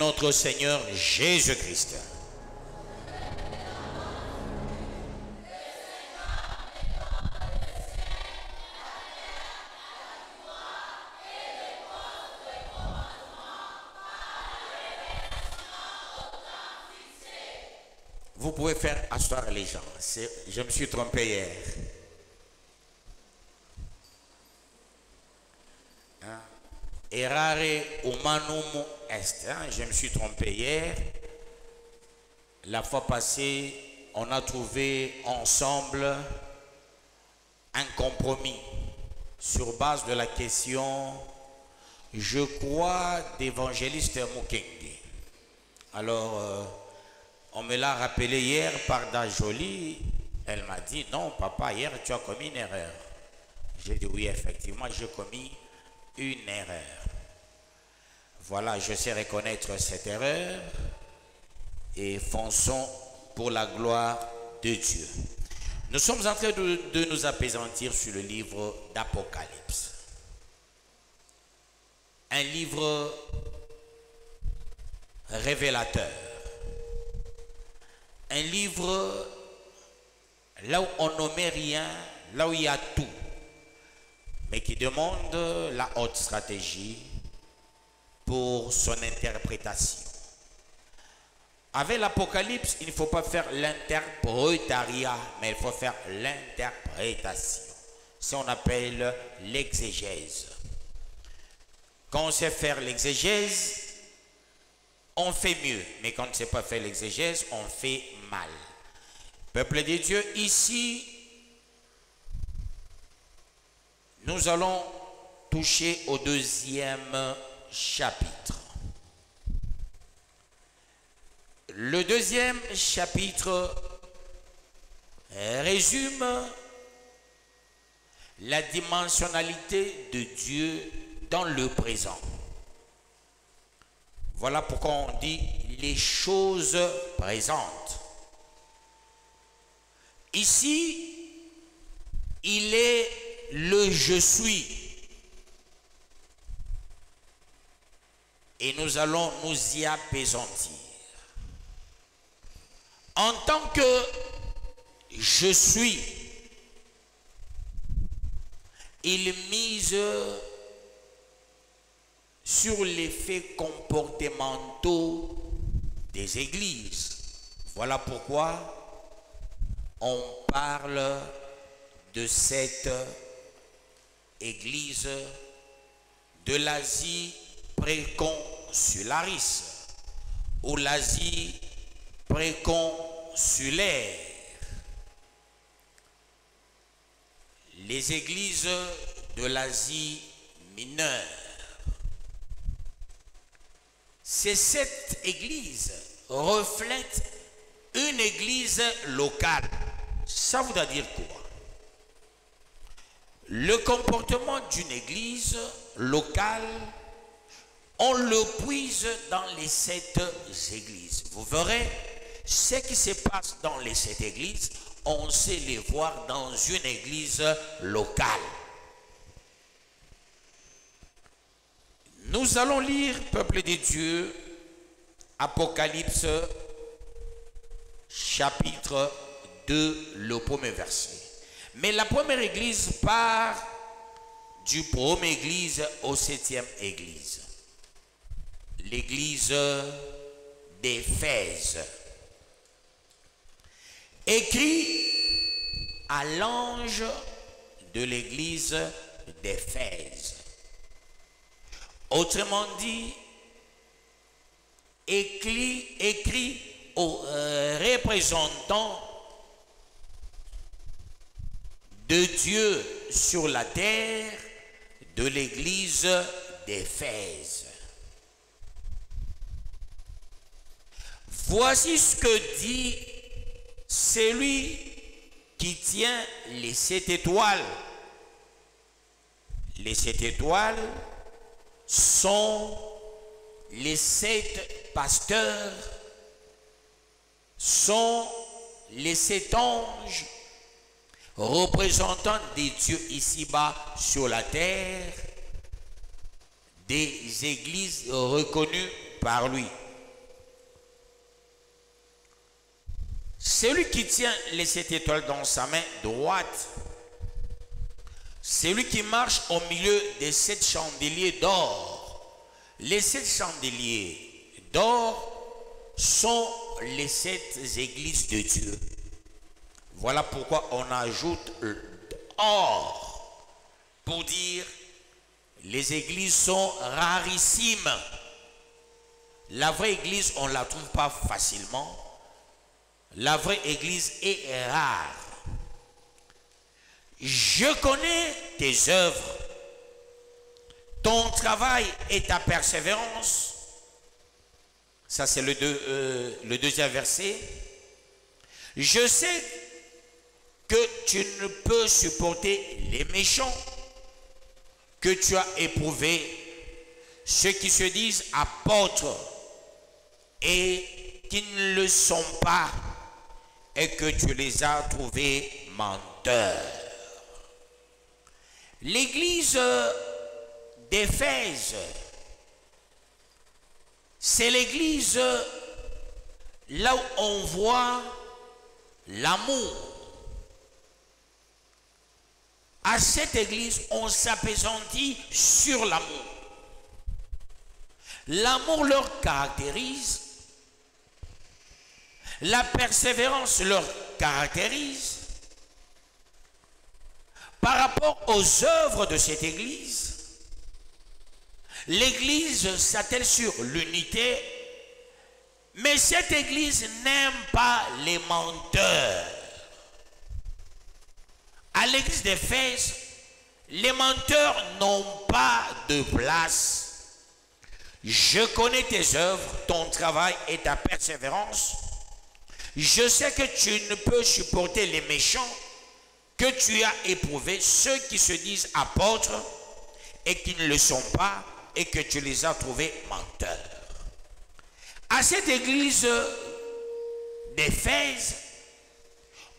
notre Seigneur Jésus-Christ. Vous pouvez faire asseoir les gens. Je me suis trompé hier. Errare humanum est. Je me suis trompé hier. La fois passée, on a trouvé ensemble un compromis sur base de la question « Je crois » d'évangéliste Mukenge. Alors, on me l'a rappelé hier par Dajoli. Elle m'a dit « Non, papa, hier tu as commis une erreur. » J'ai dit « Oui, effectivement, j'ai commis une erreur. » Voilà, je sais reconnaître cette erreur et fonçons pour la gloire de Dieu. Nous sommes en train de nous appesantir sur le livre d'Apocalypse. Un livre révélateur. Un livre là où on ne met rien, là où il y a tout, mais qui demande la haute stratégie pour son interprétation. Avec l'Apocalypse, il ne faut pas faire l'interprétariat, mais il faut faire l'interprétation. C'est ce qu'on appelle l'exégèse. Quand on sait faire l'exégèse, on fait mieux, mais quand on ne sait pas faire l'exégèse, on fait mal. Peuple de Dieu, ici, nous allons toucher au deuxième chapitre. Le deuxième chapitre résume la dimensionnalité de Dieu dans le présent. Voilà pourquoi on dit les choses présentes. Ici, il est le je suis. Et nous allons nous y appesantir. En tant que je suis, il mise sur les faits comportementaux des églises. Voilà pourquoi on parle de cette église de l'Asie préconsularis ou l'Asie préconsulaire. Les églises de l'Asie mineure. C'est cette église reflète une église locale. Ça voudrait dire quoi? Le comportement d'une église locale, on le puise dans les 7 églises. Vous verrez, ce qui se passe dans les 7 églises, on sait les voir dans une église locale. Nous allons lire, peuple de Dieu, Apocalypse, chapitre 2, le premier verset. Mais la première église part du première église au 7e église. L'église d'Éphèse. Écrit à l'ange de l'église d'Éphèse. Autrement dit, écrit aux représentants de Dieu sur la terre de l'église d'Éphèse. Voici ce que dit celui qui tient les 7 étoiles. Les 7 étoiles sont les 7 pasteurs, sont les 7 anges représentants des dieux ici-bas sur la terre, des églises reconnues par lui. Celui qui tient les 7 étoiles dans sa main droite, celui qui marche au milieu des 7 chandeliers d'or. Les 7 chandeliers d'or sont les 7 églises de Dieu. Voilà pourquoi on ajoute or pour dire les églises sont rarissimes. La vraie église, on ne la trouve pas facilement. La vraie église est rare. Je connais tes œuvres, ton travail et ta persévérance. Ça, c'est le deuxième verset. Je sais que tu ne peux supporter les méchants, que tu as éprouvé ceux qui se disent apôtres et qui ne le sont pas, et que tu les as trouvés menteurs. L'église d'Éphèse, c'est l'église là où on voit l'amour. À cette église, on s'appesantit sur l'amour. L'amour leur caractérise, la persévérance leur caractérise. Par rapport aux œuvres de cette église, l'église s'attelle sur l'unité, mais cette église n'aime pas les menteurs. À l'église d'Éphèse, les menteurs n'ont pas de place. Je connais tes œuvres, ton travail et ta persévérance. Je sais que tu ne peux supporter les méchants, que tu as éprouvé ceux qui se disent apôtres et qui ne le sont pas, et que tu les as trouvés menteurs. À cette église d'Éphèse,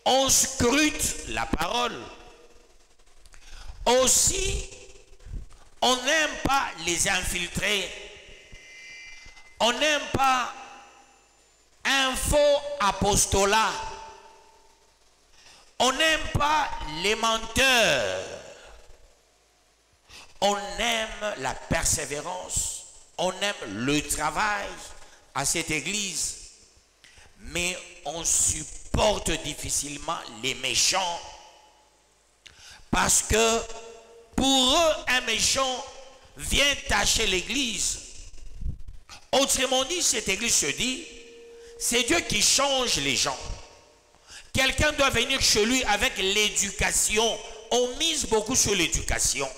on scrute la parole. Aussi, on n'aime pas les infiltrés. On n'aime pas un faux apostolat. On n'aime pas les menteurs. On aime la persévérance. On aime le travail à cette église. Mais on supporte difficilement les méchants. Parce que pour eux, un méchant vient tâcher l'église. Autrement dit, cette église se dit, c'est Dieu qui change les gens. Quelqu'un doit venir chez lui avec l'éducation. On mise beaucoup sur l'éducation.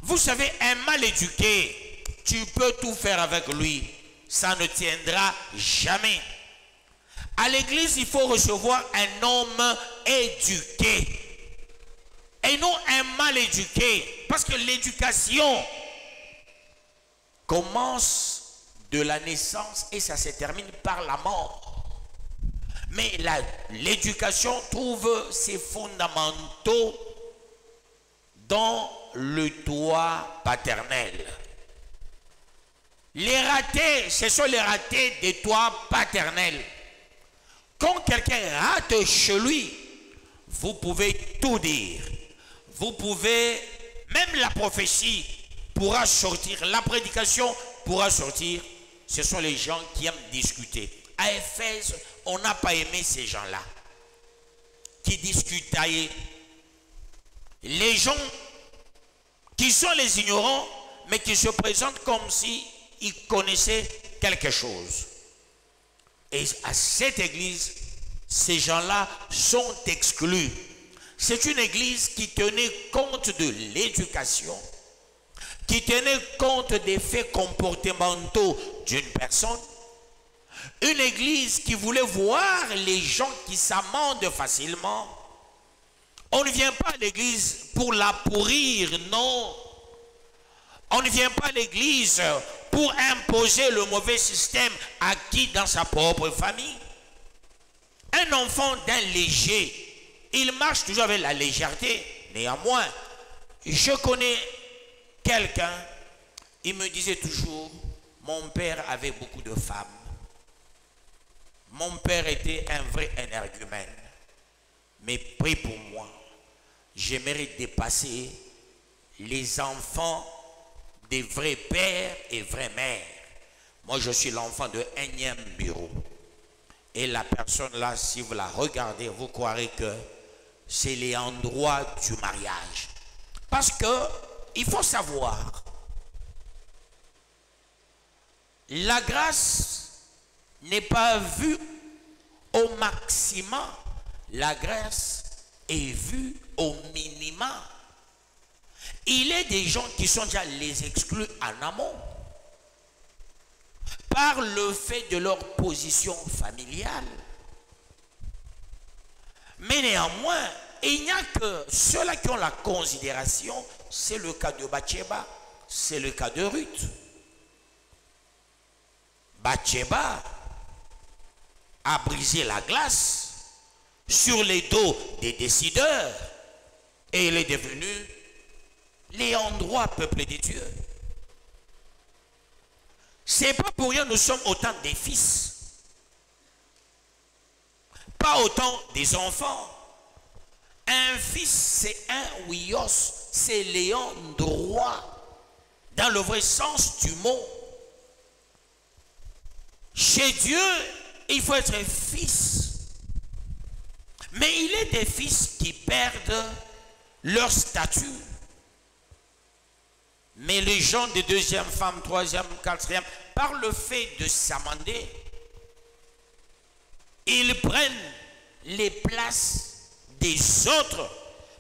Vous savez, un mal éduqué, tu peux tout faire avec lui. Ça ne tiendra jamais. À l'église, il faut recevoir un homme éduqué. Et non un mal éduqué. Parce que l'éducation commence de la naissance et ça se termine par la mort. Mais l'éducation trouve ses fondamentaux dans le toit paternel. Les ratés, ce sont les ratés des toits paternels. Quand quelqu'un rate chez lui, vous pouvez tout dire. Vous pouvez, même la prophétie pourra sortir, la prédication pourra sortir. Ce sont les gens qui aiment discuter. À Éphèse, on n'a pas aimé ces gens-là qui discutaient. Les gens qui sont les ignorants, mais qui se présentent comme s'ils connaissaient quelque chose. Et à cette église, ces gens-là sont exclus. C'est une église qui tenait compte de l'éducation, qui tenait compte des faits comportementaux d'une personne. Une église qui voulait voir les gens qui s'amendent facilement. On ne vient pas à l'église pour la pourrir, non. On ne vient pas à l'église pour imposer le mauvais système à qui dans sa propre famille. Un enfant d'un léger, il marche toujours avec la légèreté. Néanmoins, je connais quelqu'un, il me disait toujours, mon père avait beaucoup de femmes. Mon père était un vrai énergumène. Mais prie pour moi. J'aimerais dépasser les enfants des vrais pères et vraies mères. Moi, je suis l'enfant de énième bureau. Et la personne là, si vous la regardez, vous croirez que c'est les endroits du mariage. Parce que, il faut savoir, la grâce n'est pas vue au maximum. La grâce est vue au minimum. Il y a des gens qui sont déjà les exclus en amont par le fait de leur position familiale. Mais néanmoins, il n'y a que ceux-là qui ont la considération. C'est le cas de Bathsheba, c'est le cas de Ruth. Bathsheba a brisé la glace sur les dos des décideurs et il est devenu l'ayant droit peuple de Dieu. C'est pas pour rien nous sommes autant des fils, pas autant des enfants. Un fils, c'est un huios, c'est l'ayant droit dans le vrai sens du mot. Chez Dieu, il faut être fils. Mais il y a des fils qui perdent leur statut. Mais les gens de deuxième femme, troisième, quatrième, par le fait de s'amender, ils prennent les places des autres.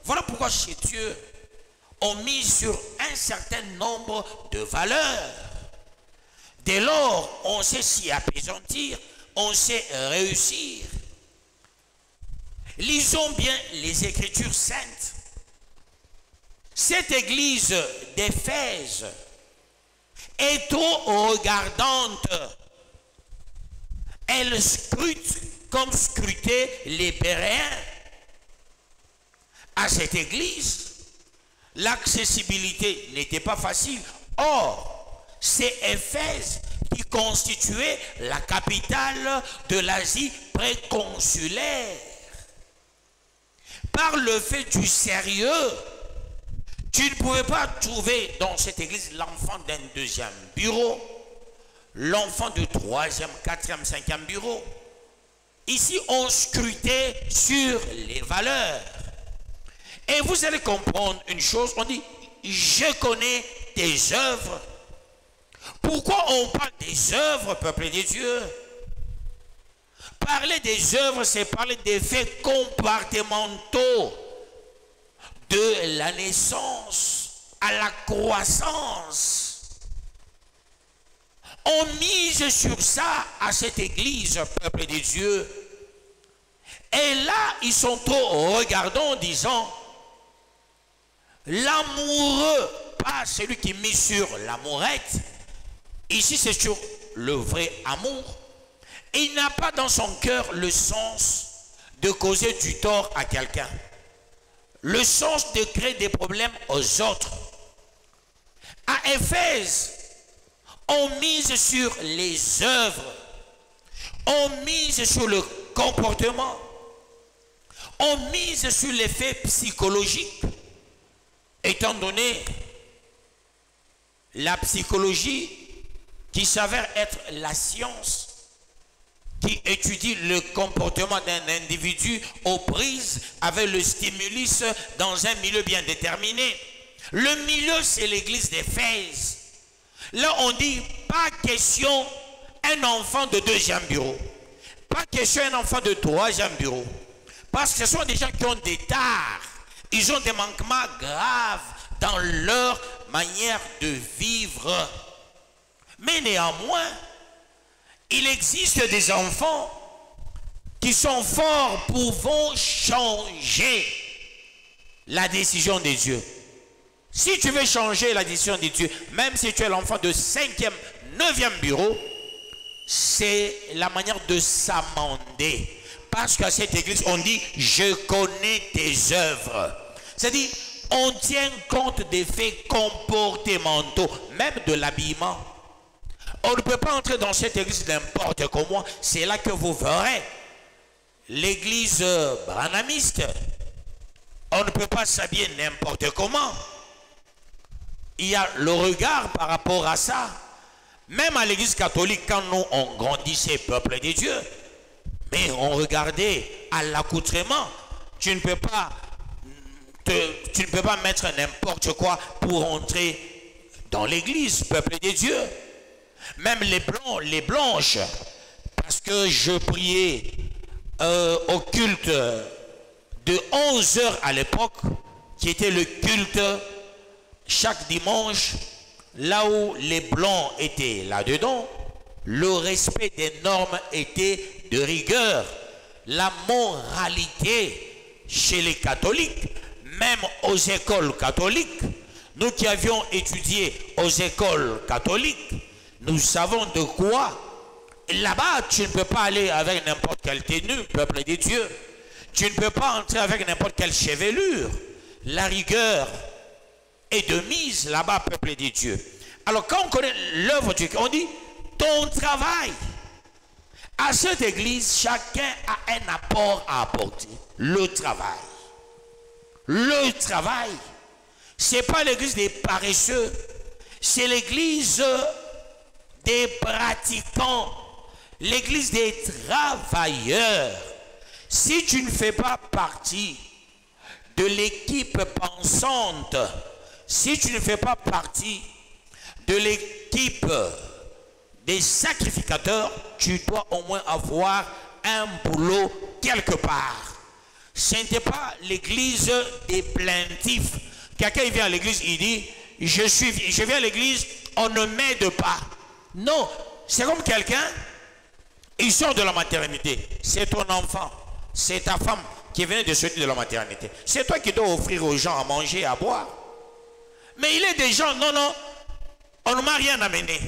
Voilà pourquoi chez Dieu, on mise sur un certain nombre de valeurs. Dès lors, on sait s'y apaisantir, on sait réussir. Lisons bien les Écritures saintes. Cette église d'Éphèse est trop regardante. Elle scrute comme scrutaient les Béréens. À cette église, l'accessibilité n'était pas facile. Or, c'est Éphèse qui constituait la capitale de l'Asie préconsulaire. Par le fait du sérieux, tu ne pouvais pas trouver dans cette église l'enfant d'un deuxième bureau, l'enfant de troisième, quatrième, cinquième bureau. Ici, on scrutait sur les valeurs. Et vous allez comprendre une chose, on dit, je connais tes œuvres. Pourquoi on parle des œuvres, peuple de Dieu? Parler des œuvres, c'est parler des faits comportementaux de la naissance à la croissance. On mise sur ça à cette église, peuple de Dieu. Et là, ils sont trop regardants en disant, l'amoureux, pas celui qui mise sur l'amourette. Ici, c'est sur le vrai amour. Il n'a pas dans son cœur le sens de causer du tort à quelqu'un. Le sens de créer des problèmes aux autres. À Éphèse, on mise sur les œuvres. On mise sur le comportement. On mise sur l'effet psychologique. Étant donné la psychologie qui s'avère être la science qui étudie le comportement d'un individu aux prises avec le stimulus dans un milieu bien déterminé. Le milieu, c'est l'église d'Éphèse. Là, on dit, pas question un enfant de deuxième bureau. Pas question un enfant de troisième bureau. Parce que ce sont des gens qui ont des tares. Ils ont des manquements graves dans leur manière de vivre. Mais néanmoins, il existe des enfants qui sont forts pouvant changer la décision de Dieu. Si tu veux changer la décision de Dieu, même si tu es l'enfant de 5e, 9e bureau, c'est la manière de s'amender. Parce qu'à cette église, on dit, je connais tes œuvres. C'est-à-dire, on tient compte des faits comportementaux, même de l'habillement. On ne peut pas entrer dans cette église n'importe comment. C'est là que vous verrez l'église branhamiste. On ne peut pas s'habiller n'importe comment. Il y a le regard par rapport à ça. Même à l'église catholique, quand nous on grandissait, peuple de Dieu, mais on regardait à l'accoutrement. Tu ne peux pas mettre n'importe quoi pour entrer dans l'église, peuple de Dieu. Même les blancs, les blanches, parce que je priais au culte de 11 heures à l'époque, qui était le culte chaque dimanche, là où les blancs étaient là-dedans, le respect des normes était de rigueur. La moralité chez les catholiques, même aux écoles catholiques, nous qui avions étudié aux écoles catholiques, nous savons de quoi. Là-bas, tu ne peux pas aller avec n'importe quelle tenue, peuple de Dieu. Tu ne peux pas entrer avec n'importe quelle chevelure. La rigueur est de mise là-bas, peuple de Dieu. Alors, quand on connaît l'œuvre de Dieu, on dit ton travail. À cette église, chacun a un apport à apporter. Le travail. Le travail. Ce n'est pas l'église des paresseux. C'est l'église des pratiquants. L'église des travailleurs. Si tu ne fais pas partie de l'équipe pensante, si tu ne fais pas partie de l'équipe des sacrificateurs, tu dois au moins avoir un boulot quelque part. Ce n'était pas l'église des plaintifs. Quelqu'un vient à l'église, il dit, je viens à l'église, on ne m'aide pas. Non, c'est comme quelqu'un, il sort de la maternité, c'est ton enfant, c'est ta femme qui venait de sortir de la maternité. C'est toi qui dois offrir aux gens à manger et à boire. Mais il est des gens, non, non, on ne m'a rien amené.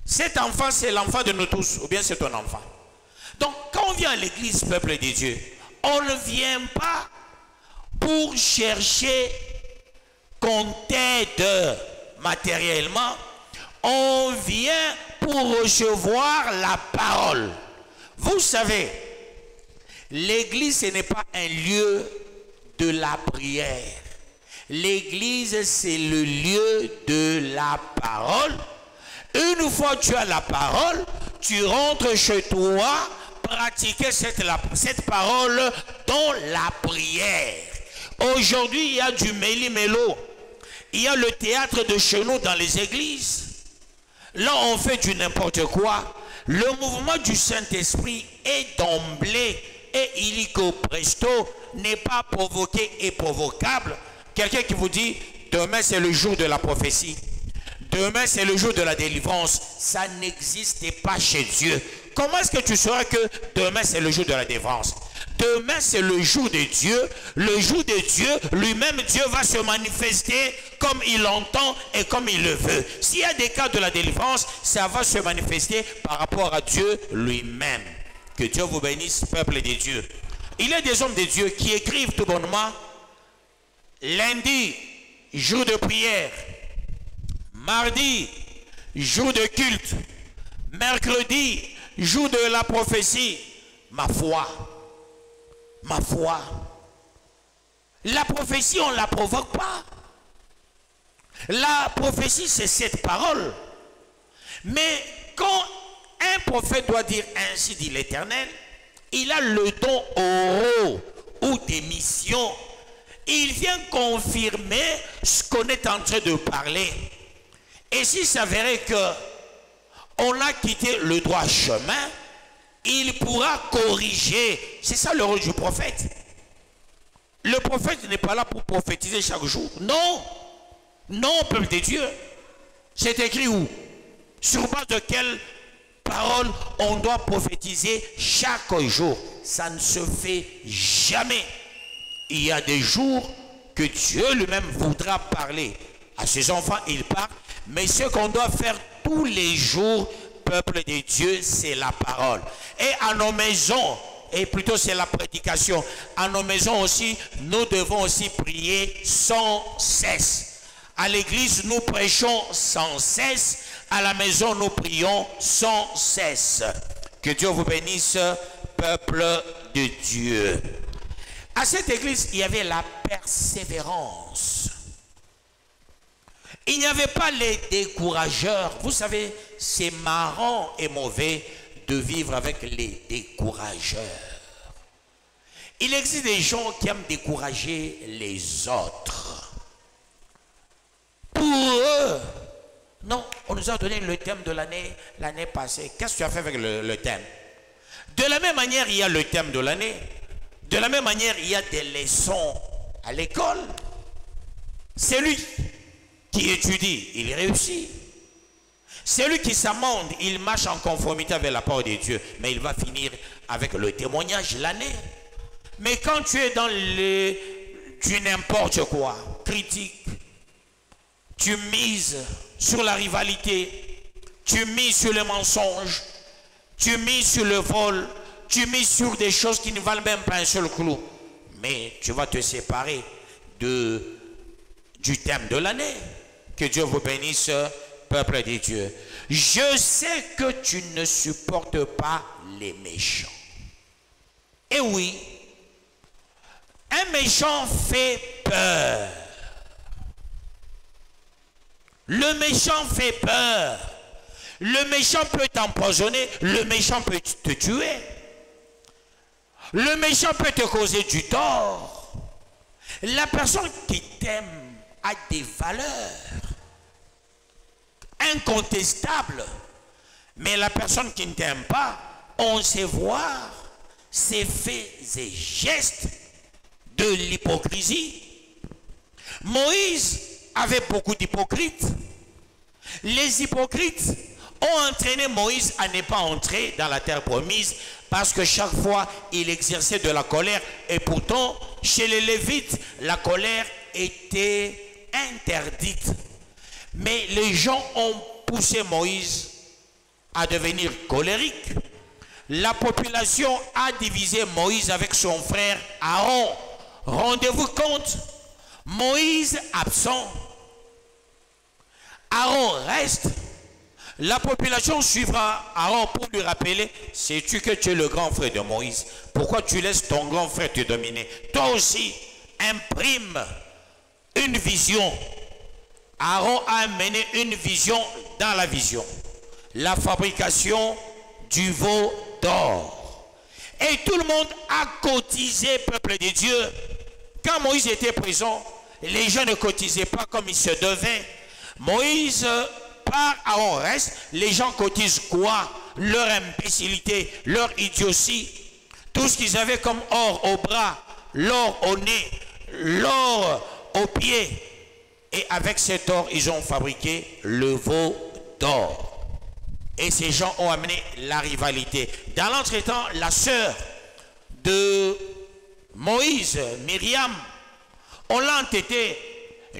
Cet enfant, c'est l'enfant de nous tous, ou bien c'est ton enfant. Donc, quand on vient à l'église, peuple de Dieu, on ne vient pas pour chercher qu'on t'aide matériellement. On vient pour recevoir la parole. Vous savez, l'église, ce n'est pas un lieu de la prière. L'église, c'est le lieu de la parole. Une fois que tu as la parole, tu rentres chez toi, pratiquer cette parole dans la prière. Aujourd'hui, il y a du méli-mélo. Il y a le théâtre de chez nous dans les églises. Là, on fait du n'importe quoi. Le mouvement du Saint-Esprit est d'emblée et illico presto, n'est pas provoqué et provocable. Quelqu'un qui vous dit, demain c'est le jour de la prophétie. Demain c'est le jour de la délivrance. Ça n'existe pas chez Dieu. Comment est-ce que tu sauras que demain c'est le jour de la délivrance? Demain c'est le jour de Dieu. Le jour de Dieu, lui-même Dieu va se manifester comme il l'entend et comme il le veut. S'il y a des cas de la délivrance, ça va se manifester par rapport à Dieu lui-même. Que Dieu vous bénisse, peuple de Dieu. Il y a des hommes de Dieu qui écrivent tout bonnement: lundi, jour de prière. Mardi, jour de culte. Mercredi, jour de la prophétie. Ma foi. Ma foi. La prophétie, on ne la provoque pas. La prophétie, c'est cette parole. Mais quand un prophète doit dire ainsi dit l'Éternel, il a le don oraux ou des missions. Il vient confirmer ce qu'on est en train de parler. Et s'il s'avérait que on a quitté le droit chemin, il pourra corriger. C'est ça le rôle du prophète. Le prophète n'est pas là pour prophétiser chaque jour. Non. Non, peuple de Dieu. C'est écrit où? Sur base de quelle parole on doit prophétiser chaque jour? Ça ne se fait jamais. Il y a des jours que Dieu lui-même voudra parler à ses enfants, il parle. Mais ce qu'on doit faire tous les jours, peuple de Dieu, c'est la parole. Et à nos maisons, et plutôt c'est la prédication, à nos maisons aussi, nous devons aussi prier sans cesse. À l'église, nous prêchons sans cesse. À la maison, nous prions sans cesse. Que Dieu vous bénisse, peuple de Dieu. À cette église, il y avait la persévérance. Il n'y avait pas les décourageurs. Vous savez, c'est marrant et mauvais de vivre avec les décourageurs. Il existe des gens qui aiment décourager les autres. Pour eux, non, on nous a donné le thème de l'année passée. Qu'est-ce que tu as fait avec le thème? De la même manière, il y a le thème de l'année. De la même manière, il y a des leçons à l'école. Celui qui étudie, il réussit. Celui qui s'amende, il marche en conformité avec la parole de Dieu. Mais il va finir avec le témoignage l'année. Mais quand tu es dans du n'importe quoi, critique, tu mises sur la rivalité, tu mises sur le mensonge, tu mises sur le vol, tu mises sur des choses qui ne valent même pas un seul clou. Mais tu vas te séparer du thème de l'année. Que Dieu vous bénisse, peuple de Dieu. Je sais que tu ne supportes pas les méchants. Et oui, un méchant fait peur. Le méchant fait peur. Le méchant peut t'empoisonner. Le méchant peut te tuer. Le méchant peut te causer du tort. La personne qui t'aime a des valeurs incontestables. Mais la personne qui ne t'aime pas, on sait voir ses faits et gestes de l'hypocrisie. Moïse avait beaucoup d'hypocrites. Les hypocrites ont entraîné Moïse à ne pas entrer dans la terre promise parce que chaque fois il exerçait de la colère, et pourtant chez les Lévites la colère était interdite. Mais les gens ont poussé Moïse à devenir colérique. La population a divisé Moïse avec son frère Aaron. Rendez-vous compte, Moïse absent, Aaron reste. La population suivra Aaron pour lui rappeler: sais-tu que tu es le grand frère de Moïse? Pourquoi tu laisses ton grand frère te dominer? Toi aussi, imprime une vision. Aaron a amené une vision dans la vision. La fabrication du veau d'or. Et tout le monde a cotisé, peuple de Dieu. Quand Moïse était présent, les gens ne cotisaient pas comme il se devait. Moïse part, Aaron reste. Les gens cotisent quoi? Leur imbécilité, leur idiotie. Tout ce qu'ils avaient comme or au bras, l'or au nez, l'or aux pieds. Et avec cet or, ils ont fabriqué le veau d'or. Et ces gens ont amené la rivalité. Dans l'entretemps, la sœur de Moïse, Myriam, on l'a entêté.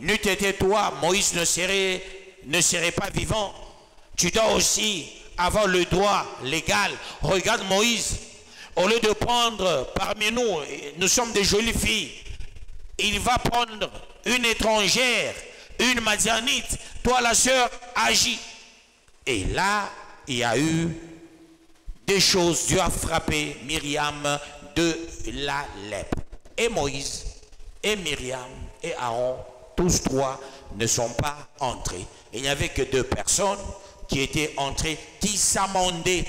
N'eût été toi, Moïse ne serait pas vivant. Tu dois aussi avoir le droit légal. Regarde Moïse, au lieu de prendre parmi nous, nous sommes des jolies filles, il va prendre une étrangère, une Madianite. Toi, la sœur, agis. Et là, il y a eu des choses. Dieu a frappé Myriam de la lèpre. Et Moïse, et Myriam, et Aaron, tous trois ne sont pas entrés. Il n'y avait que 2 personnes qui étaient entrées, qui s'amendaient.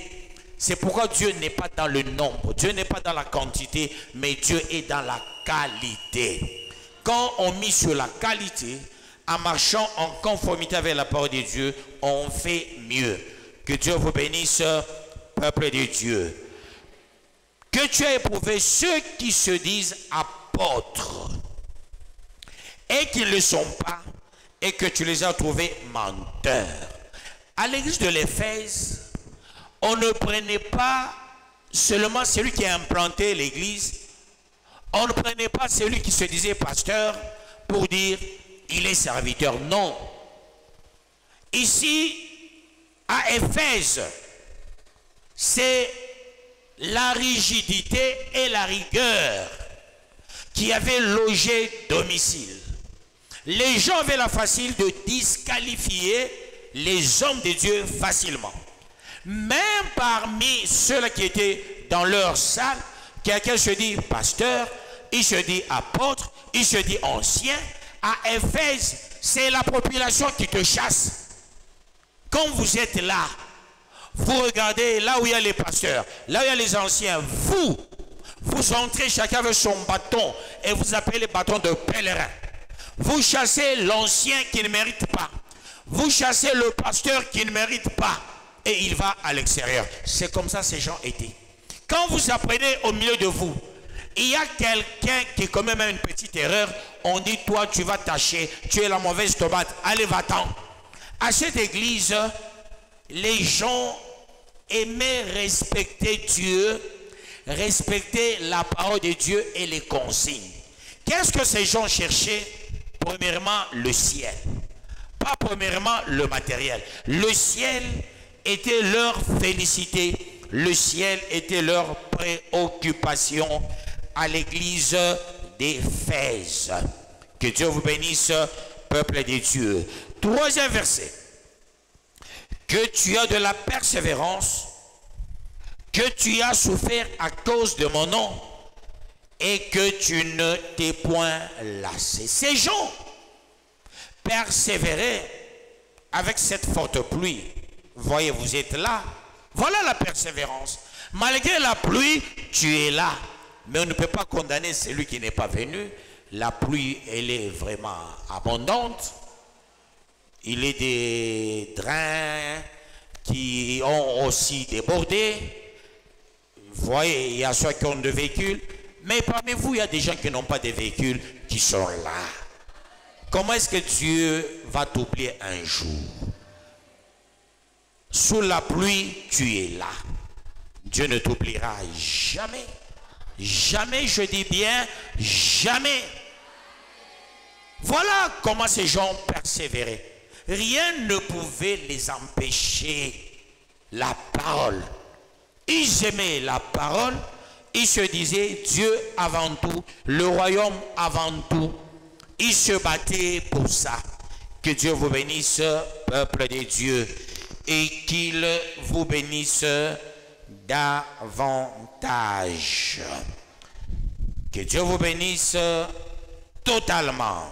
C'est pourquoi Dieu n'est pas dans le nombre, Dieu n'est pas dans la quantité, mais Dieu est dans la qualité. Quand on mise sur la qualité, en marchant en conformité avec la parole de Dieu, on fait mieux. Que Dieu vous bénisse, peuple de Dieu. Que tu aies éprouvé ceux qui se disent apôtres et qui ne le sont pas, et que tu les as trouvés menteurs. À l'église de l'Éphèse, on ne prenait pas seulement celui qui a implanté l'église. On ne prenait pas celui qui se disait pasteur pour dire il est serviteur. Non. Ici, à Éphèse, c'est la rigidité et la rigueur qui avaient logé domicile. Les gens avaient la facile de disqualifier les hommes de Dieu facilement. Même parmi ceux-là qui étaient dans leur salle, quelqu'un se dit pasteur, il se dit apôtre, il se dit ancien. À Éphèse, c'est la population qui te chasse. Quand vous êtes là, vous regardez là où il y a les pasteurs, là où il y a les anciens, vous entrez chacun avec son bâton et vous appelez le bâton de pèlerin. Vous chassez l'ancien qui ne mérite pas. Vous chassez le pasteur qui ne mérite pas. Et il va à l'extérieur. C'est comme ça ces gens étaient. Quand vous apprenez au milieu de vous, il y a quelqu'un qui commet même une petite erreur, on dit toi tu vas tâcher, tu es la mauvaise tomate, allez va-t'en. À cette église, les gens aimaient respecter Dieu, respecter la parole de Dieu et les consignes. Qu'est-ce que ces gens cherchaient? Premièrement, le ciel. Pas premièrement le matériel. Le ciel était leur félicité. Le ciel était leur préoccupation à l'église d'Éphèse. Que Dieu vous bénisse, peuple de Dieu. Troisième verset. Que tu as de la persévérance, que tu as souffert à cause de mon nom, et que tu ne t'es point lassé. Ces gens persévéraient avec cette forte pluie. Voyez, vous êtes là. Voilà la persévérance. Malgré la pluie, tu es là. Mais on ne peut pas condamner celui qui n'est pas venu. La pluie, elle est vraiment abondante. Il y a des drains qui ont aussi débordé. Vous voyez, il y a ceux qui ont des véhicules. Mais parmi vous, il y a des gens qui n'ont pas de véhicules qui sont là. Comment est-ce que Dieu va t'oublier un jour? Sous la pluie, tu es là. Dieu ne t'oubliera jamais. Jamais, je dis bien, jamais. Voilà comment ces gens persévéraient. Rien ne pouvait les empêcher. La parole. Ils aimaient la parole. Ils se disaient Dieu avant tout, le royaume avant tout. Ils se battaient pour ça. Que Dieu vous bénisse, peuple de Dieu, et qu'il vous bénisse davantage. Que Dieu vous bénisse totalement.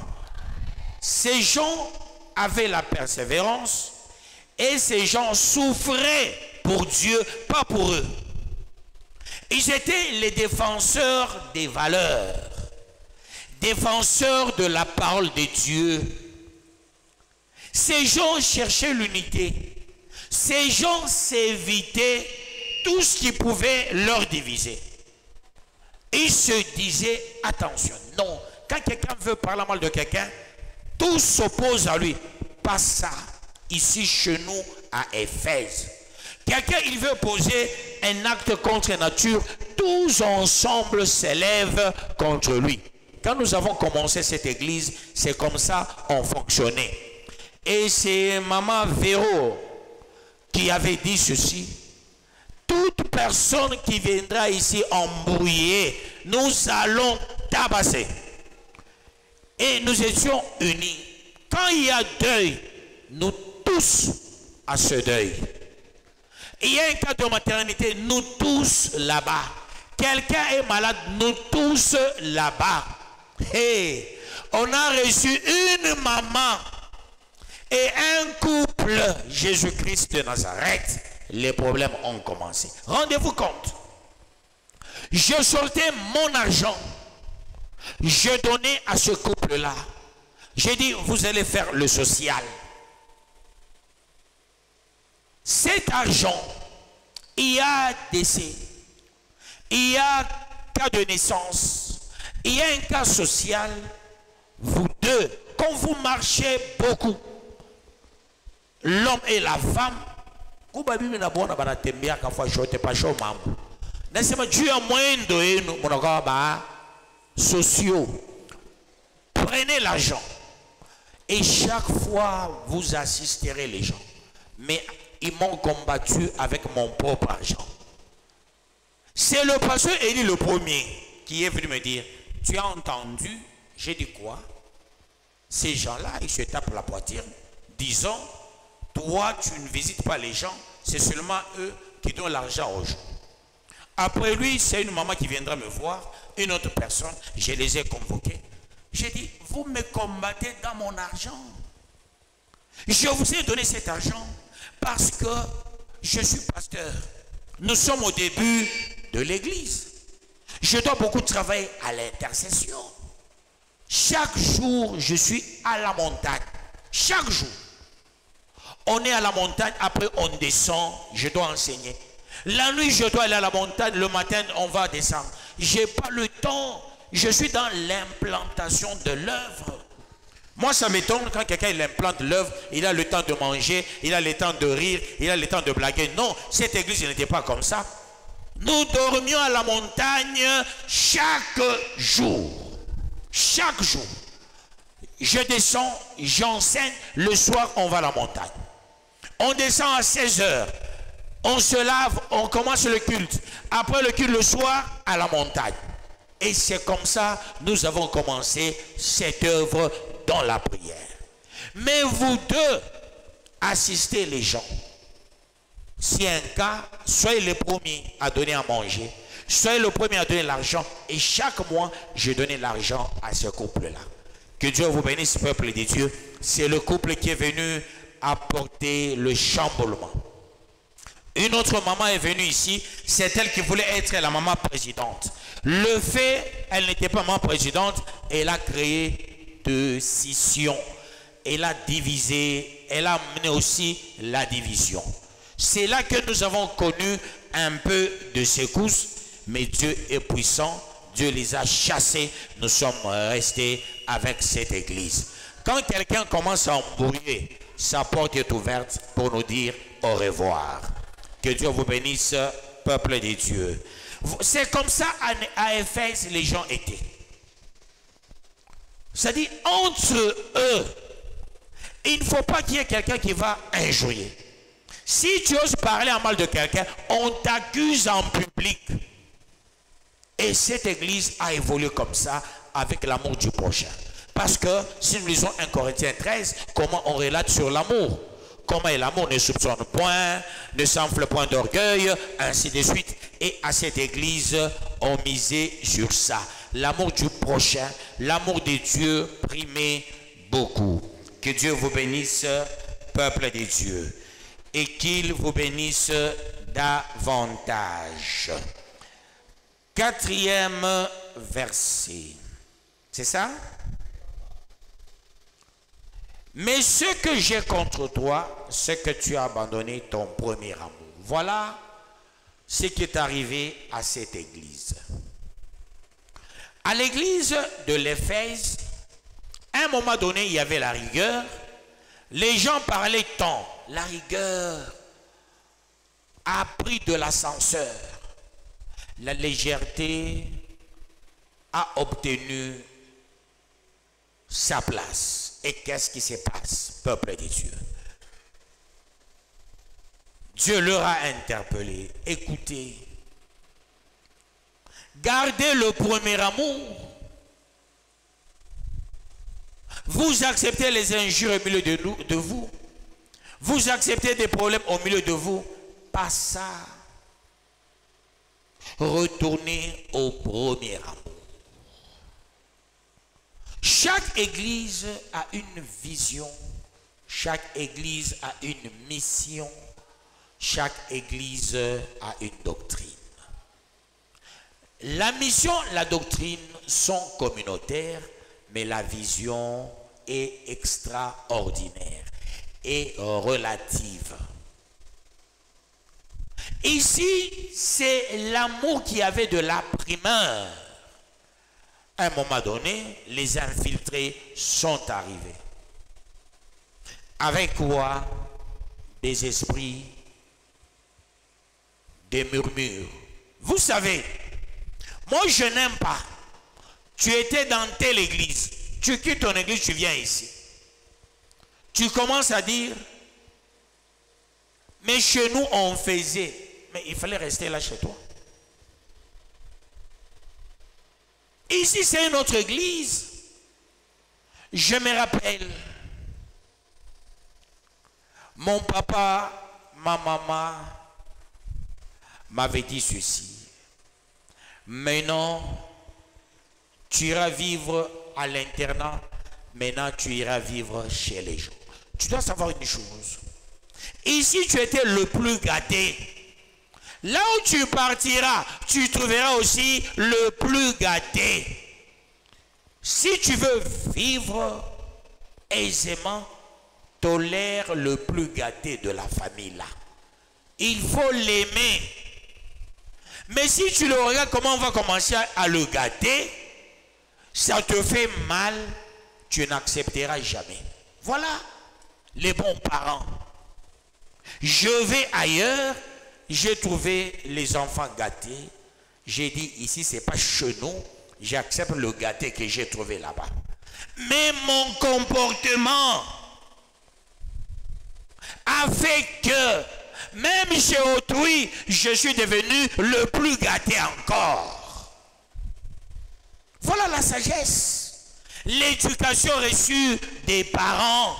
Ces gens avaient la persévérance et ces gens souffraient pour Dieu, pas pour eux. Ils étaient les défenseurs des valeurs, défenseurs de la parole de Dieu. Ces gens cherchaient l'unité. Ces gens s'évitaient tout ce qui pouvait leur diviser. Ils se disaient, attention, non, quand quelqu'un veut parler mal de quelqu'un, tout s'oppose à lui. Pas ça, ici chez nous à Éphèse. Quelqu'un, il veut poser un acte contre nature, tous ensemble s'élèvent contre lui. Quand nous avons commencé cette église, c'est comme ça on fonctionnait. Et c'est Maman Véro qui avait dit ceci. Toute personne qui viendra ici embrouiller, nous allons tabasser. Et nous étions unis. Quand il y a deuil, nous tous à ce deuil. Il y a un cas de maternité, nous tous là-bas. Quelqu'un est malade, nous tous là-bas. Hey, on a reçu une maman et un couple, Jésus-Christ de Nazareth. Les problèmes ont commencé. Rendez-vous compte. Je sortais mon argent. Je donnais à ce couple-là. J'ai dit, vous allez faire le social. Cet argent, il y a décès, il y a cas de naissance, il y a un cas social. Vous deux, quand vous marchez beaucoup, l'homme et la femme, sociaux, prenez l'argent et chaque fois vous assisterez les gens. Mais ils m'ont combattu avec mon propre argent. C'est le pasteur Élie le premier qui est venu me dire, tu as entendu? J'ai dit quoi? Ces gens-là, ils se tapent la poitrine, disant, toi, tu ne visites pas les gens, c'est seulement eux qui donnent l'argent aux gens. Après lui, c'est une maman qui viendra me voir, une autre personne, je les ai convoqués. J'ai dit, vous me combattez dans mon argent. Je vous ai donné cet argent parce que je suis pasteur. Nous sommes au début de l'église. Je dois beaucoup travailler à l'intercession. Chaque jour, je suis à la montagne. Chaque jour. On est à la montagne, après on descend, je dois enseigner. La nuit, je dois aller à la montagne, le matin, on va descendre. Je n'ai pas le temps. Je suis dans l'implantation de l'œuvre. Moi, ça m'étonne quand quelqu'un implante l'œuvre, il a le temps de manger, il a le temps de rire, il a le temps de blaguer. Non, cette église n'était pas comme ça. Nous dormions à la montagne chaque jour. Chaque jour. Je descends, j'enseigne, le soir, on va à la montagne. On descend à 16 heures. On se lave, on commence le culte. Après le culte, le soir, à la montagne. Et c'est comme ça, nous avons commencé cette œuvre dans la prière. Mais vous deux, assistez les gens. Si un cas, soyez les premiers à donner à manger. Soyez le premier à donner l'argent. Et chaque mois, je donnais l'argent à ce couple-là. Que Dieu vous bénisse, peuple de Dieu. C'est le couple qui est venu apporter le chamboulement. Une autre maman est venue ici. C'est elle qui voulait être la maman présidente. Le fait, elle n'était pas maman présidente. Elle a créé de scissions. Elle a divisé. Elle a amené aussi la division. C'est là que nous avons connu un peu de secousses. Mais Dieu est puissant. Dieu les a chassés. Nous sommes restés avec cette église. Quand quelqu'un commence à embrouiller, sa porte est ouverte pour nous dire au revoir. Que Dieu vous bénisse, peuple de Dieu. C'est comme ça à Éphèse, les gens étaient. C'est-à-dire, entre eux, il ne faut pas qu'il y ait quelqu'un qui va injurier. Si tu oses parler en mal de quelqu'un, on t'accuse en public. Et cette église a évolué comme ça, avec l'amour du prochain. Parce que, si nous lisons 1 Corinthiens 13, comment on relate sur l'amour? Comment l'amour ne soupçonne point, ne s'enfle point d'orgueil, ainsi de suite. Et à cette église, on misait sur ça. L'amour du prochain, l'amour de Dieu primait beaucoup. Que Dieu vous bénisse, peuple de Dieu. Et qu'il vous bénisse davantage. 4e verset. C'est ça? Mais ce que j'ai contre toi, c'est que tu as abandonné ton premier amour. Voilà ce qui est arrivé à cette église. À l'église de l'Éphèse, à un moment donné, il y avait la rigueur. Les gens parlaient tant. La rigueur a pris de l'ascenseur. La légèreté a obtenu sa place. Et qu'est-ce qui se passe, peuple de Dieu? Dieu leur a interpellé. Écoutez, gardez le premier amour. Vous acceptez les injures au milieu de vous. Vous acceptez des problèmes au milieu de vous. Pas ça. Retournez au premier amour. Chaque église a une vision. Chaque église a une mission. Chaque église a une doctrine. La mission, la doctrine sont communautaires, mais la vision est extraordinaire et relative. Ici, c'est l'amour qui avait de la primeur. À un moment donné, les infiltrés sont arrivés. Avec quoi? Des esprits, des murmures. Vous savez, moi je n'aime pas. Tu étais dans telle église. Tu quittes ton église, tu viens ici. Tu commences à dire, mais chez nous on faisait. Mais il fallait rester là chez toi. Ici, c'est une autre église. Je me rappelle, mon papa, ma maman m'avait dit ceci. Maintenant, tu iras vivre à l'internat. Maintenant, tu iras vivre chez les gens. Tu dois savoir une chose. Ici, tu étais le plus gâté. Là où tu partiras, tu trouveras aussi le plus gâté. Si tu veux vivre aisément, tolère le plus gâté de la famille là. Il faut l'aimer. Mais si tu le regardes comment on va commencer à le gâter, ça te fait mal, tu n'accepteras jamais. Voilà les bons parents. Je vais ailleurs, j'ai trouvé les enfants gâtés. J'ai dit ici c'est pas chez nous, j'accepte le gâté que j'ai trouvé là-bas. Mais mon comportement a fait que même chez autrui, je suis devenu le plus gâté encore. Voilà la sagesse. L'éducation reçue des parents.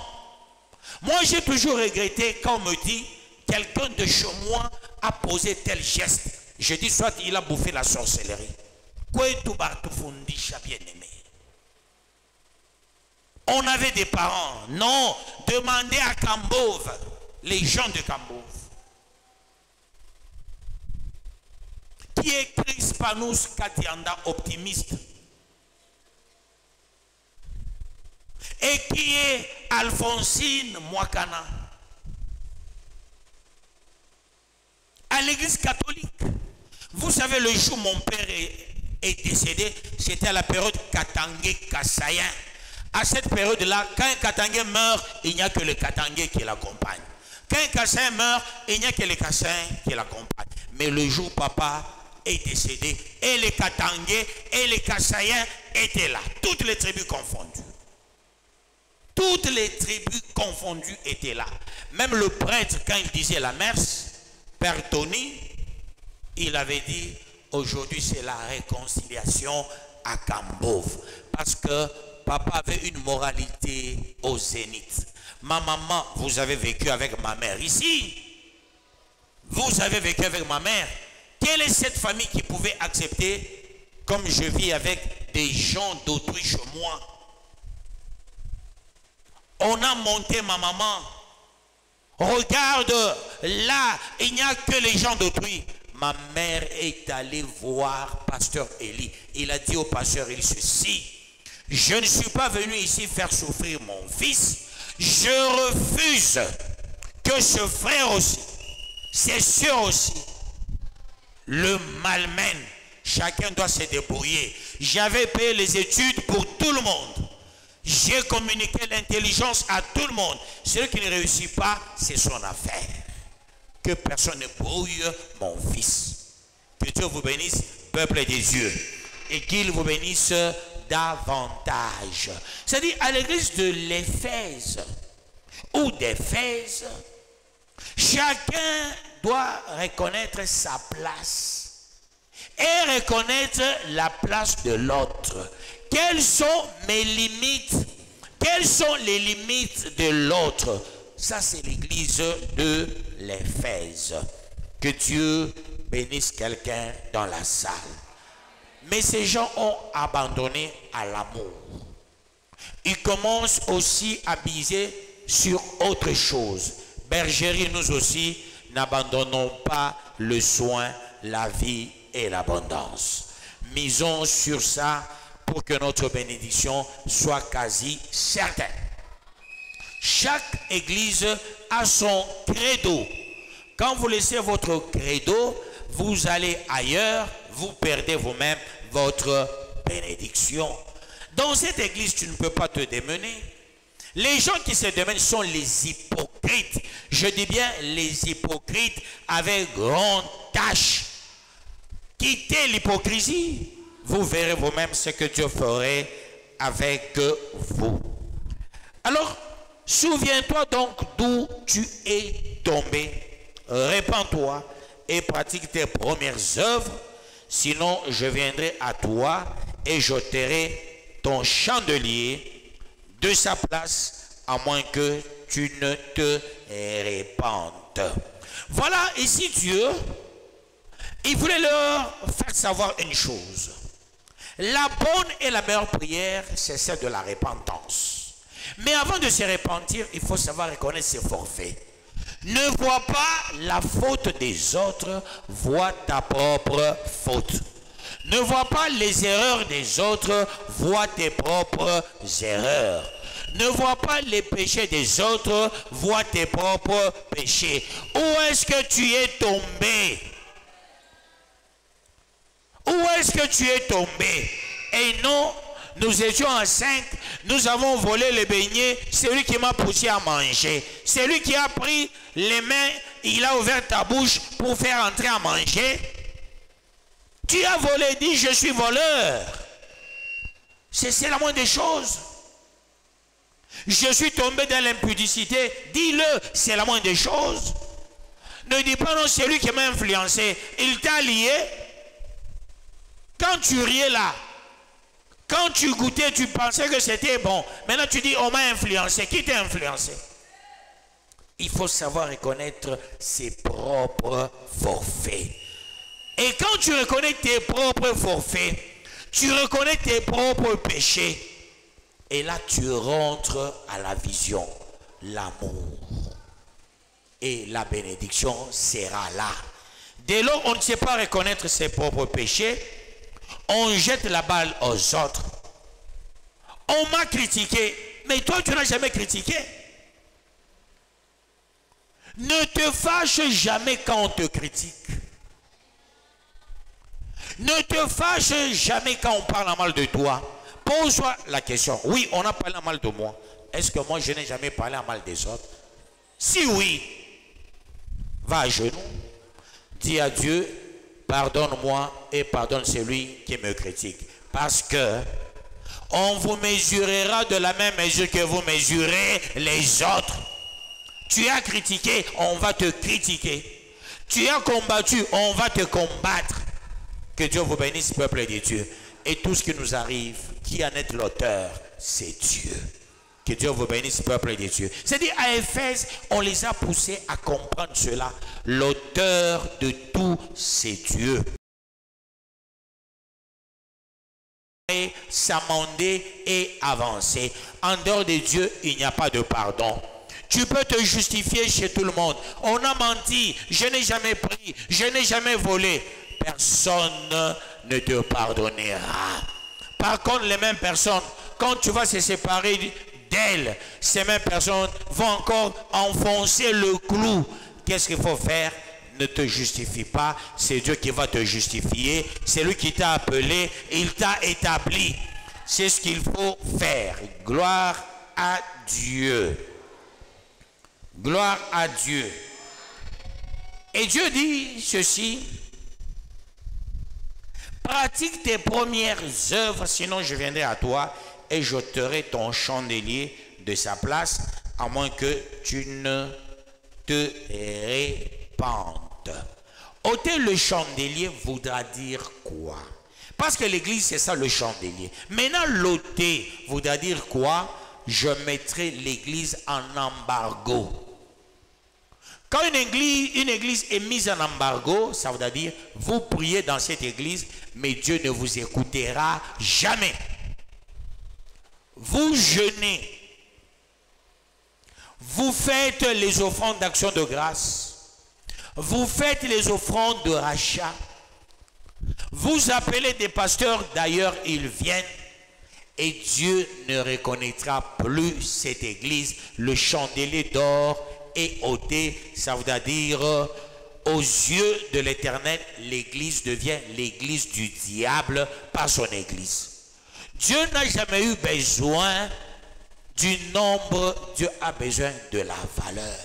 Moi, j'ai toujours regretté quand on me dit quelqu'un de chez moi a posé tel geste. Je dis soit il a bouffé la sorcellerie. Bien-aimé. On avait des parents. Non, demandez à Cambove, les gens de Cambove. Qui est Crispanus Katianda optimiste? Et qui est Alphonsine Mwakana? À l'église catholique. Vous savez, le jour où mon père est décédé, c'était à la période Katangé Kassayen. À cette période-là, quand un Katangé meurt, il n'y a que le Katangé qui l'accompagne. Quand un Kassayen meurt, il n'y a que le Kassayen qui l'accompagne. Mais le jour où papa est décédé, et les Katangé et les Kassayens étaient là. Toutes les tribus confondues. Toutes les tribus confondues étaient là. Même le prêtre, quand il disait la messe, Père Tony, il avait dit, aujourd'hui c'est la réconciliation à Cambove. Parce que papa avait une moralité au zénith. Ma maman, vous avez vécu avec ma mère ici. Vous avez vécu avec ma mère. Quelle est cette famille qui pouvait accepter, comme je vis avec des gens d'autrui chez moi? On a monté ma maman. Regarde, là, il n'y a que les gens d'autrui. Ma mère est allée voir pasteur Eli. Il a dit au pasteur Eli ceci: je ne suis pas venu ici faire souffrir mon fils. Je refuse que ce frère aussi, ses soeurs aussi, le malmène. Chacun doit se débrouiller. J'avais payé les études pour tout le monde. J'ai communiqué l'intelligence à tout le monde. Celui qui ne réussit pas, c'est son affaire. Que personne ne brouille mon fils. Que Dieu vous bénisse, peuple des dieux. Et qu'il vous bénisse davantage. C'est-à-dire à l'église de l'Éphèse ou d'Éphèse, chacun doit reconnaître sa place et reconnaître la place de l'autre. Quelles sont mes limites? Quelles sont les limites de l'autre? Ça, c'est l'église de l'Éphèse. Que Dieu bénisse quelqu'un dans la salle. Mais ces gens ont abandonné à l'amour. Ils commencent aussi à miser sur autre chose. Bergerie, nous aussi, n'abandonnons pas le soin, la vie et l'abondance. Misons sur ça pour que notre bénédiction soit quasi certaine. Chaque église a son credo. Quand vous laissez votre credo, vous allez ailleurs, vous perdez vous-même votre bénédiction. Dans cette église, tu ne peux pas te démener. Les gens qui se démènent sont les hypocrites. Je dis bien les hypocrites avec grande tâche. Quittez l'hypocrisie. Vous verrez vous-même ce que Dieu ferait avec vous. Alors, souviens-toi donc d'où tu es tombé. Répands-toi et pratique tes premières œuvres. Sinon, je viendrai à toi et j'ôterai ton chandelier de sa place, à moins que tu ne te répandes. Voilà, ici Dieu, il voulait leur faire savoir une chose. La bonne et la meilleure prière, c'est celle de la repentance. Mais avant de se repentir, il faut savoir reconnaître ses forfaits. Ne vois pas la faute des autres, vois ta propre faute. Ne vois pas les erreurs des autres, vois tes propres erreurs. Ne vois pas les péchés des autres, vois tes propres péchés. Où est-ce que tu es tombé? Où est-ce que tu es tombé? Et non, nous étions en 5, nous avons volé les beignets, c'est lui qui m'a poussé à manger. C'est lui qui a pris les mains, il a ouvert ta bouche pour faire entrer à manger. Tu as volé, dis je suis voleur. C'est la moindre des choses. Je suis tombé dans l'impudicité, dis-le, c'est la moindre des choses. Ne dis pas non, c'est lui qui m'a influencé. Il t'a lié. Quand tu riais là, quand tu goûtais, tu pensais que c'était bon. Maintenant tu dis, on m'a influencé. Qui t'a influencé? Il faut savoir reconnaître ses propres forfaits. Et quand tu reconnais tes propres forfaits, tu reconnais tes propres péchés. Et là, tu rentres à la vision, l'amour. Et la bénédiction sera là. Dès lors, on ne sait pas reconnaître ses propres péchés. On jette la balle aux autres. On m'a critiqué. Mais toi, tu n'as jamais critiqué. Ne te fâche jamais quand on te critique. Ne te fâche jamais quand on parle mal de toi. Pose-toi la question. Oui, on a parlé mal de moi. Est-ce que moi, je n'ai jamais parlé mal des autres? Si oui, va à genoux. Dis à Dieu, pardonne-moi et pardonne celui qui me critique. Parce que on vous mesurera de la même mesure que vous mesurez les autres. Tu as critiqué, on va te critiquer. Tu as combattu, on va te combattre. Que Dieu vous bénisse, peuple de Dieu. Et tout ce qui nous arrive, qui en est l'auteur, c'est Dieu. Que Dieu vous bénisse, peuple de Dieu. C'est-à-dire, à Éphèse, on les a poussés à comprendre cela. L'auteur de tout, c'est Dieu. Et s'amender et avancer. En dehors de Dieu, il n'y a pas de pardon. Tu peux te justifier chez tout le monde. On a menti, je n'ai jamais pris, je n'ai jamais volé. Personne ne te pardonnera. Par contre, les mêmes personnes, quand tu vas se séparer d'elles, ces mêmes personnes vont encore enfoncer le clou. Qu'est-ce qu'il faut faire? Ne te justifie pas, c'est Dieu qui va te justifier. C'est lui qui t'a appelé, il t'a établi. C'est ce qu'il faut faire. Gloire à Dieu. Gloire à Dieu. Et Dieu dit ceci: pratique tes premières œuvres, sinon je viendrai à toi et j'ôterai ton chandelier de sa place, à moins que tu ne te répandes. Ôter le chandelier voudra dire quoi? Parce que l'église, c'est ça le chandelier. Maintenant, l'ôter voudra dire quoi? Je mettrai l'église en embargo. Quand une église est mise en embargo, ça veut dire, vous priez dans cette église, mais Dieu ne vous écoutera jamais. Vous jeûnez. Vous faites les offrandes d'action de grâce. Vous faites les offrandes de rachat. Vous appelez des pasteurs, d'ailleurs ils viennent. Et Dieu ne reconnaîtra plus cette église. Le chandelier d'or est ôté, ça veut dire aux yeux de l'Éternel, l'église devient l'église du diable, pas son église. Dieu n'a jamais eu besoin du nombre, Dieu a besoin de la valeur,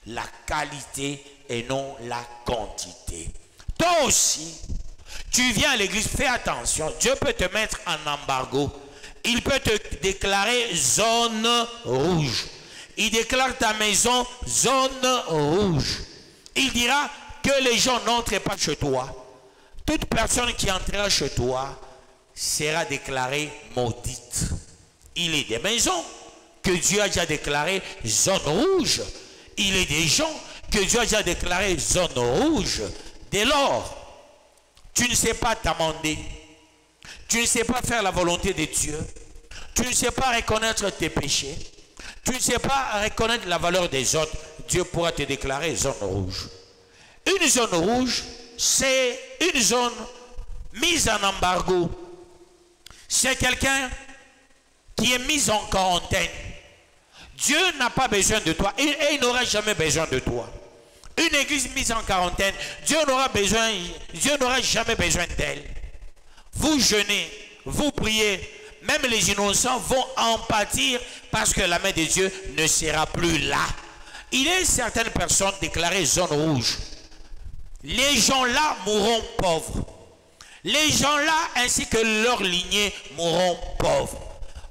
la qualité et non la quantité. Toi aussi, tu viens à l'église, fais attention, Dieu peut te mettre en embargo. Il peut te déclarer zone rouge. Il déclare ta maison zone rouge. Il dira que les gens n'entrent pas chez toi. Toute personne qui entrera chez toi sera déclarée maudite. Il est des maisons que Dieu a déjà déclarées zone rouge. Il est des gens que Dieu a déjà déclarées zone rouge. Dès lors, tu ne sais pas t'amender. Tu ne sais pas faire la volonté de Dieu. Tu ne sais pas reconnaître tes péchés. Tu ne sais pas reconnaître la valeur des autres. Dieu pourra te déclarer zone rouge. Une zone rouge, c'est une zone mise en embargo. C'est quelqu'un qui est mis en quarantaine. Dieu n'a pas besoin de toi et il n'aura jamais besoin de toi. Une église mise en quarantaine, Dieu n'aura jamais besoin d'elle. Vous jeûnez, vous priez, même les innocents vont en pâtir parce que la main de Dieu ne sera plus là. Il y a certaines personnes déclarées zone rouge. Les gens-là mourront pauvres. Les gens-là ainsi que leur lignée mourront pauvres.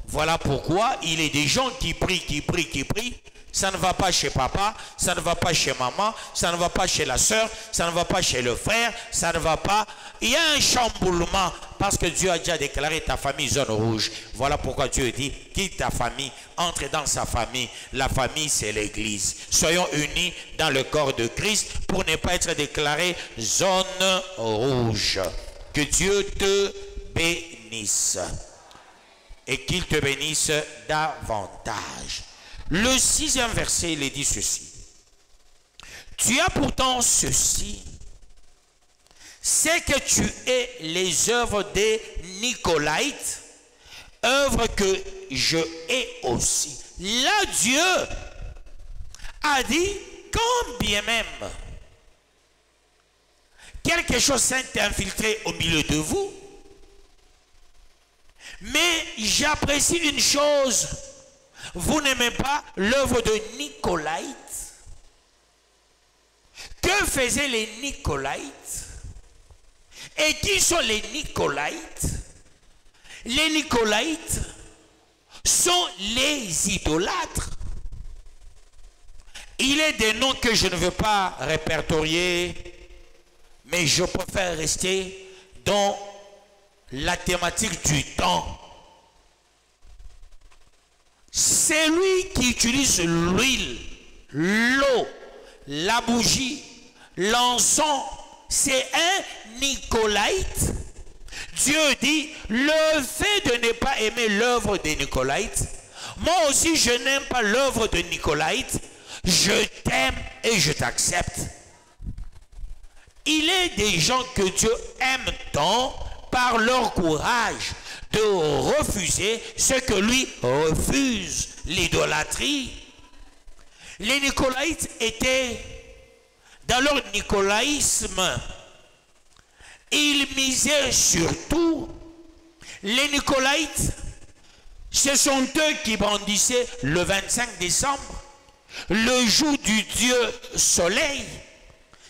Voilà pourquoi il est des gens qui prient, qui prient, qui prient. Ça ne va pas chez papa, ça ne va pas chez maman, ça ne va pas chez la soeur, ça ne va pas chez le frère, ça ne va pas. Il y a un chamboulement parce que Dieu a déjà déclaré ta famille zone rouge. Voilà pourquoi Dieu dit, quitte ta famille, entre dans sa famille. La famille, c'est l'église. Soyons unis dans le corps de Christ pour ne pas être déclarés zone rouge. Que Dieu te bénisse et qu'il te bénisse davantage. Le 6e verset, il est dit ceci. Tu as pourtant ceci, c'est que tu es les œuvres des Nicolaïtes, œuvres que je hais aussi. Là, Dieu a dit, quand bien même quelque chose s'est infiltré au milieu de vous, mais j'apprécie une chose. Vous n'aimez pas l'œuvre de Nicolaïte? Que faisaient les Nicolaïtes? Et qui sont les Nicolaïtes? Les Nicolaïtes sont les idolâtres. Il est des noms que je ne veux pas répertorier, mais je préfère rester dans la thématique du temps. C'est lui qui utilise l'huile, l'eau, la bougie, l'encens. C'est un Nicolaïte. Dieu dit, le fait de ne pas aimer l'œuvre des Nicolaïtes, moi aussi je n'aime pas l'œuvre de Nicolaïte, je t'aime et je t'accepte. Il est des gens que Dieu aime tant par leur courage de refuser ce que lui refuse, l'idolâtrie. Les Nicolaïtes étaient dans leur nicolaïsme. Ils misaient sur tout. Les Nicolaïtes, ce sont eux qui brandissaient le 25 décembre, le jour du Dieu soleil.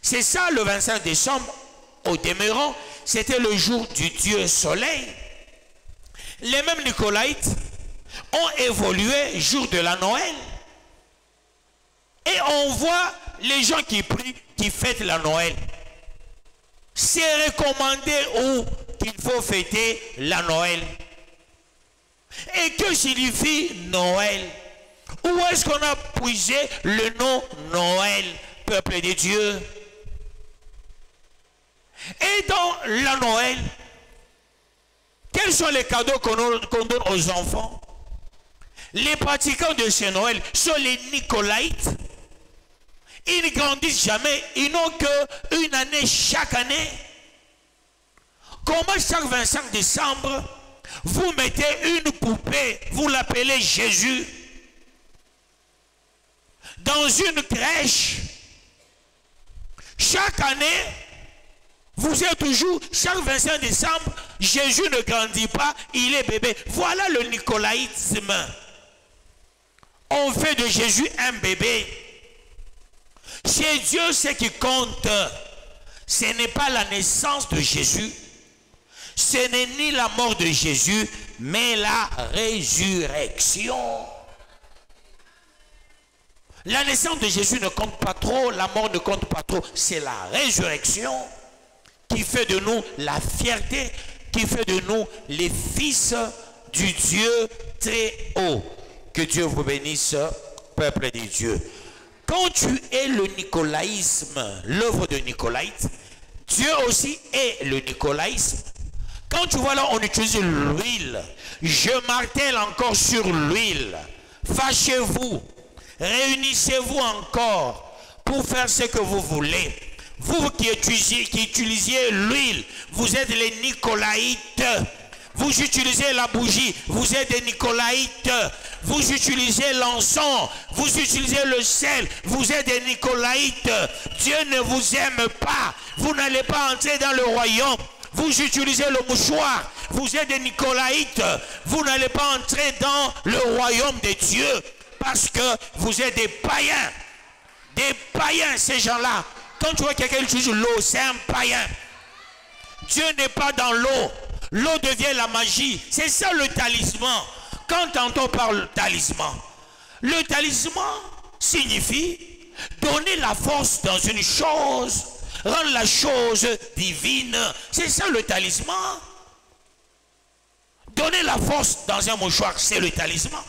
C'est ça le 25 décembre, au demeurant, c'était le jour du Dieu soleil. Les mêmes Nicolaïtes ont évolué jour de la Noël. Et on voit les gens qui prient, qui fêtent la Noël. C'est recommandé où qu'il faut fêter la Noël. Et que signifie Noël? Où est-ce qu'on a puisé le nom Noël, peuple de Dieu? Et dans la Noël, quels sont les cadeaux qu'on donne aux enfants? Les pratiquants de ce Noël sont les Nicolaïtes. Ils ne grandissent jamais, ils n'ont qu'une année chaque année. Comment chaque 25 décembre, vous mettez une poupée, vous l'appelez Jésus, dans une crèche? Chaque année, vous êtes toujours, chaque 25 décembre, Jésus ne grandit pas, il est bébé. Voilà le nicolaïtisme. On fait de Jésus un bébé. Chez Dieu, ce qui compte, ce n'est pas la naissance de Jésus, ce n'est ni la mort de Jésus, mais la résurrection. La naissance de Jésus ne compte pas trop, la mort ne compte pas trop, c'est la résurrection qui fait de nous la fierté, qui fait de nous les fils du Dieu très haut. Que Dieu vous bénisse, peuple de Dieu. Quand tu es le nicolaïsme, l'œuvre de Nicolaïte, Dieu aussi est le nicolaïsme. Quand tu vois là, on utilise l'huile. Je martèle encore sur l'huile. Fâchez-vous, réunissez-vous encore pour faire ce que vous voulez. Vous qui utilisiez l'huile, vous êtes les nicolaïtes. Vous utilisez la bougie, vous êtes des nicolaïtes. Vous utilisez l'encens, vous utilisez le sel, vous êtes des nicolaïtes. Dieu ne vous aime pas. Vous n'allez pas entrer dans le royaume. Vous utilisez le mouchoir, vous êtes des nicolaïtes. Vous n'allez pas entrer dans le royaume de Dieu parce que vous êtes des païens. Des païens, ces gens-là. Quand tu vois quelqu'un utiliser l'eau, c'est un païen. Dieu n'est pas dans l'eau. L'eau devient la magie. C'est ça le talisman. Quand on parle de talisman, le talisman signifie donner la force dans une chose, rendre la chose divine. C'est ça le talisman. Donner la force dans un mouchoir, c'est le talisman.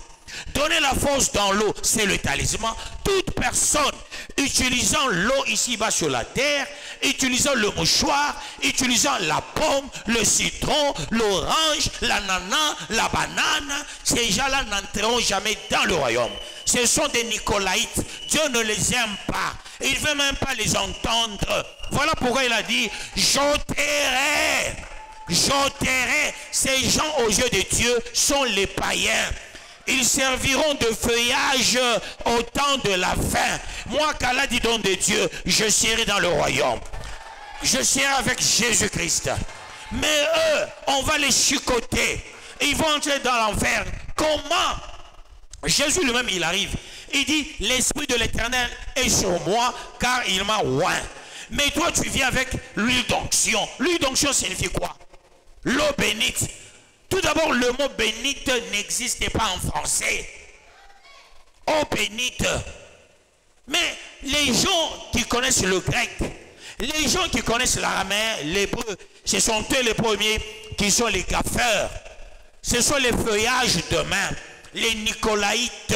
Donner la force dans l'eau, c'est le talisman. Toute personne utilisant l'eau ici-bas sur la terre, utilisant le mouchoir, utilisant la pomme, le citron, l'orange, l'ananas, la banane, ces gens-là n'entreront jamais dans le royaume. Ce sont des nicolaïtes. Dieu ne les aime pas. Il ne veut même pas les entendre. Voilà pourquoi il a dit, j'ôterai ces gens aux yeux de Dieu sont les païens. Ils serviront de feuillage au temps de la fin. Moi, qu'Allah dit donc de Dieu, je serai dans le royaume. Je serai avec Jésus-Christ. Mais eux, on va les chicoter. Ils vont entrer dans l'enfer. Comment? Jésus lui-même, il arrive. Il dit, l'Esprit de l'Éternel est sur moi, car il m'a oint. Mais toi, tu viens avec l'huile d'onction. L'huile d'onction signifie quoi? L'eau bénite. Tout d'abord, le mot bénite n'existait pas en français. Eau bénite. Mais les gens qui connaissent le grec, les gens qui connaissent l'araméen, l'hébreu, ce sont eux les premiers qui sont les gaffeurs. Ce sont les feuillages de main. Les nicolaïtes,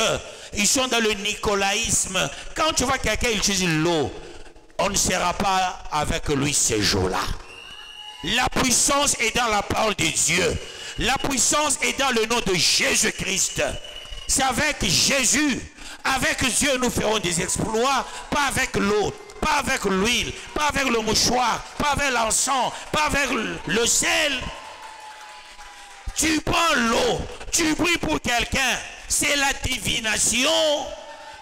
ils sont dans le nicolaïsme. Quand tu vois quelqu'un utiliser l'eau, on ne sera pas avec lui ces jours-là. La puissance est dans la parole de Dieu. La puissance est dans le nom de Jésus-Christ. C'est avec Jésus, avec Dieu, nous ferons des exploits, pas avec l'eau, pas avec l'huile, pas avec le mouchoir, pas avec l'encens, pas avec le sel. Tu prends l'eau, tu pries pour quelqu'un, c'est la divination.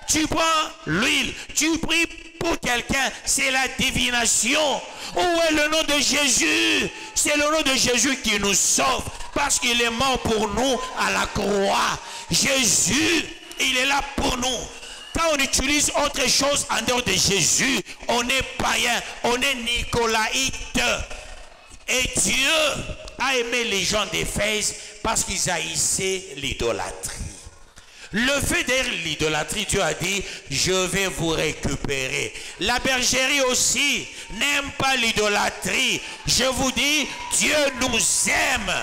Tu prends l'huile, tu pries pour quelqu'un, c'est la divination. Où est le nom de Jésus? C'est le nom de Jésus qui nous sauve parce qu'il est mort pour nous à la croix. Jésus, il est là pour nous. Quand on utilise autre chose en dehors de Jésus, on est païen, on est nicolaïte. Et Dieu a aimé les gens d'Éphèse parce qu'ils haïssaient l'idolâtrie. Le fait d'être l'idolâtrie, Dieu a dit, je vais vous récupérer. La bergerie aussi n'aime pas l'idolâtrie. Je vous dis, Dieu nous aime.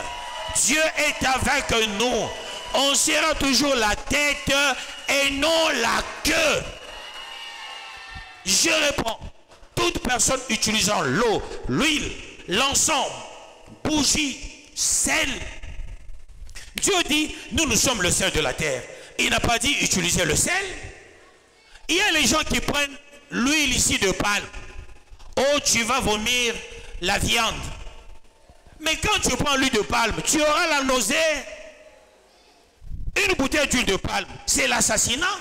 Dieu est avec nous. On sera toujours la tête et non la queue. Je réponds, toute personne utilisant l'eau, l'huile, l'encens, bougie, sel. Dieu dit, nous sommes le sel de la terre. Il n'a pas dit utiliser le sel. Il y a les gens qui prennent l'huile ici de palme. Oh, tu vas vomir la viande. Mais quand tu prends l'huile de palme, tu auras la nausée. Une bouteille d'huile de palme, c'est l'assassinat.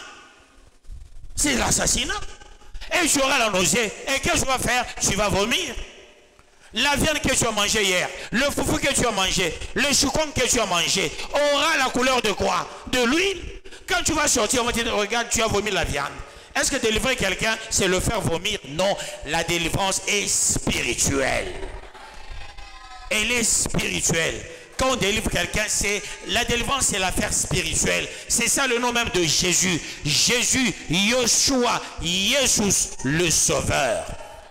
C'est l'assassinat. Et tu auras la nausée. Et qu'est-ce que tu vas faire? Tu vas vomir. La viande que tu as mangée hier, le foufou que tu as mangé, le choucon que tu as mangé, aura la couleur de quoi? De l'huile. Quand tu vas sortir, on va te dire, regarde, tu as vomi la viande. Est-ce que délivrer quelqu'un, c'est le faire vomir? Non, la délivrance est spirituelle. Elle est spirituelle. Quand on délivre quelqu'un, c'est la délivrance, c'est l'affaire spirituelle. C'est ça le nom même de Jésus. Jésus, Yoshua, Jésus, le Sauveur.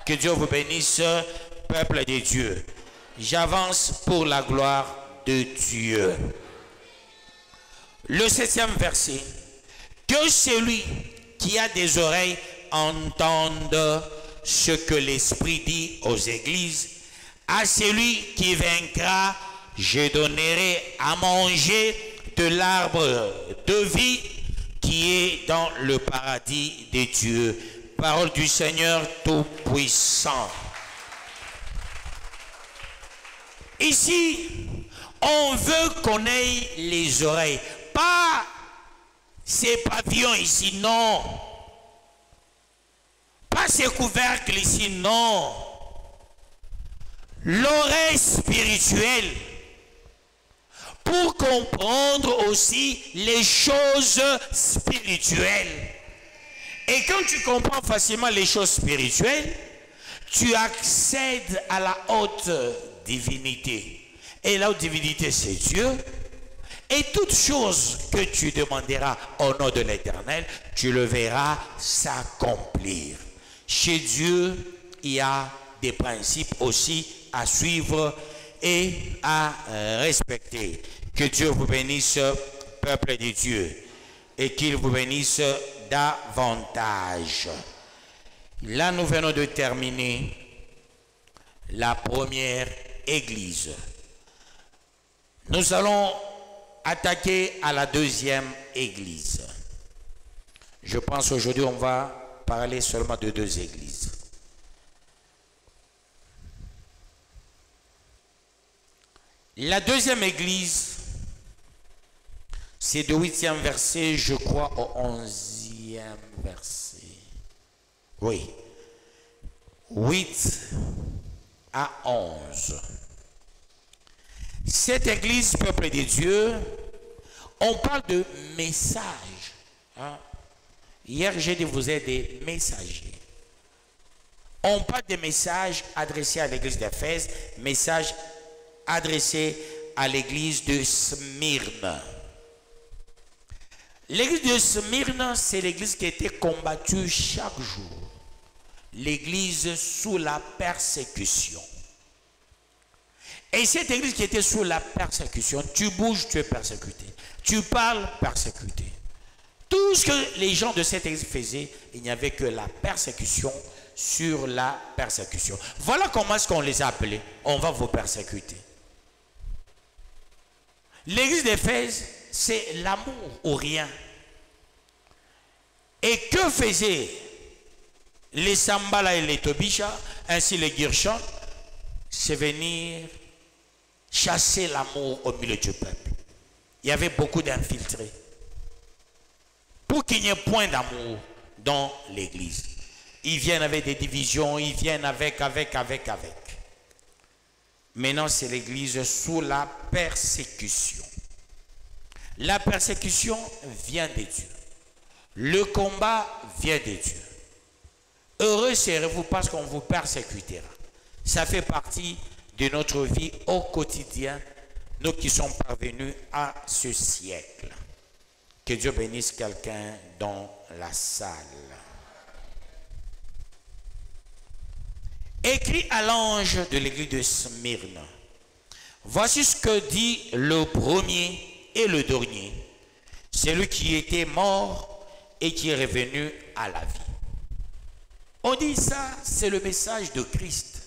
Que Dieu vous bénisse, peuple de Dieu. J'avance pour la gloire de Dieu. Le 7e verset. Que celui qui a des oreilles entende ce que l'Esprit dit aux églises. À celui qui vaincra, je donnerai à manger de l'arbre de vie qui est dans le paradis des dieux. Parole du Seigneur Tout-Puissant. Ici, on veut qu'on ait les oreilles. Pas ces pavillons ici, non. Pas ces couvercles ici, non. L'oreille spirituelle pour comprendre aussi les choses spirituelles. Et quand tu comprends facilement les choses spirituelles, tu accèdes à la haute divinité. Et la haute divinité, c'est Dieu. Et toute chose que tu demanderas au nom de l'Éternel, tu le verras s'accomplir. Chez Dieu, il y a des principes aussi à suivre et à respecter. Que Dieu vous bénisse, peuple de Dieu, et qu'il vous bénisse davantage. Là, nous venons de terminer la première église. Nous allons attaquer à la deuxième église. Je pense aujourd'hui on va parler seulement de 2 églises. La deuxième église, c'est du 8e verset, je crois, au 11e verset. Oui. 8 à 11. Cette église, peuple de Dieu, on parle de message. Hein? Hier, j'ai dit vous êtes des messagers. On parle de messages adressés à l'église d'Éphèse, messages adressés à l'église de Smyrne. L'église de Smyrne, c'est l'église qui a été combattue chaque jour. L'église sous la persécution. Et cette église qui était sous la persécution, tu bouges, tu es persécuté. Tu parles, persécuté. Tout ce que les gens de cette église faisaient, il n'y avait que la persécution sur la persécution. Voilà comment est-ce qu'on les a appelés. On va vous persécuter. L'église d'Éphèse, c'est l'amour ou rien. Et que faisaient les Sambala et les Tobisha, ainsi les Girshon? C'est venir chasser l'amour au milieu du peuple. Il y avait beaucoup d'infiltrés. Pour qu'il n'y ait point d'amour dans l'église. Ils viennent avec des divisions, ils viennent avec. Maintenant, c'est l'église sous la persécution. La persécution vient de Dieu. Le combat vient de Dieu. Heureux serez-vous parce qu'on vous persécutera. Ça fait partie de notre vie au quotidien, nous qui sommes parvenus à ce siècle. Que Dieu bénisse quelqu'un dans la salle. Écrit à l'ange de l'église de Smyrne. Voici ce que dit le premier et le dernier, celui qui était mort et qui est revenu à la vie. On dit ça, c'est le message de Christ.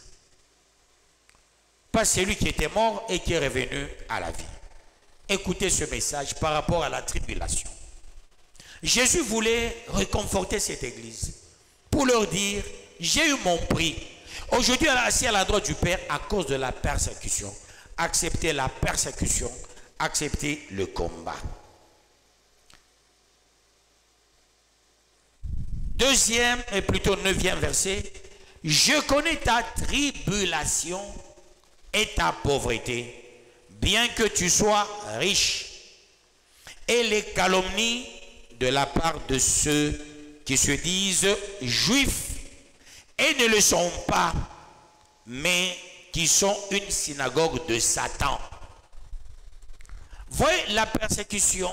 Pas celui qui était mort et qui est revenu à la vie. Écoutez ce message par rapport à la tribulation. Jésus voulait réconforter cette église pour leur dire, j'ai eu mon prix. Aujourd'hui, assis à la droite du Père à cause de la persécution. Acceptez la persécution, acceptez le combat. Deuxième et plutôt 9e verset. Je connais ta tribulation et ta pauvreté, bien que tu sois riche, et les calomnies de la part de ceux qui se disent juifs et ne le sont pas, mais qui sont une synagogue de Satan. Voyez, la persécution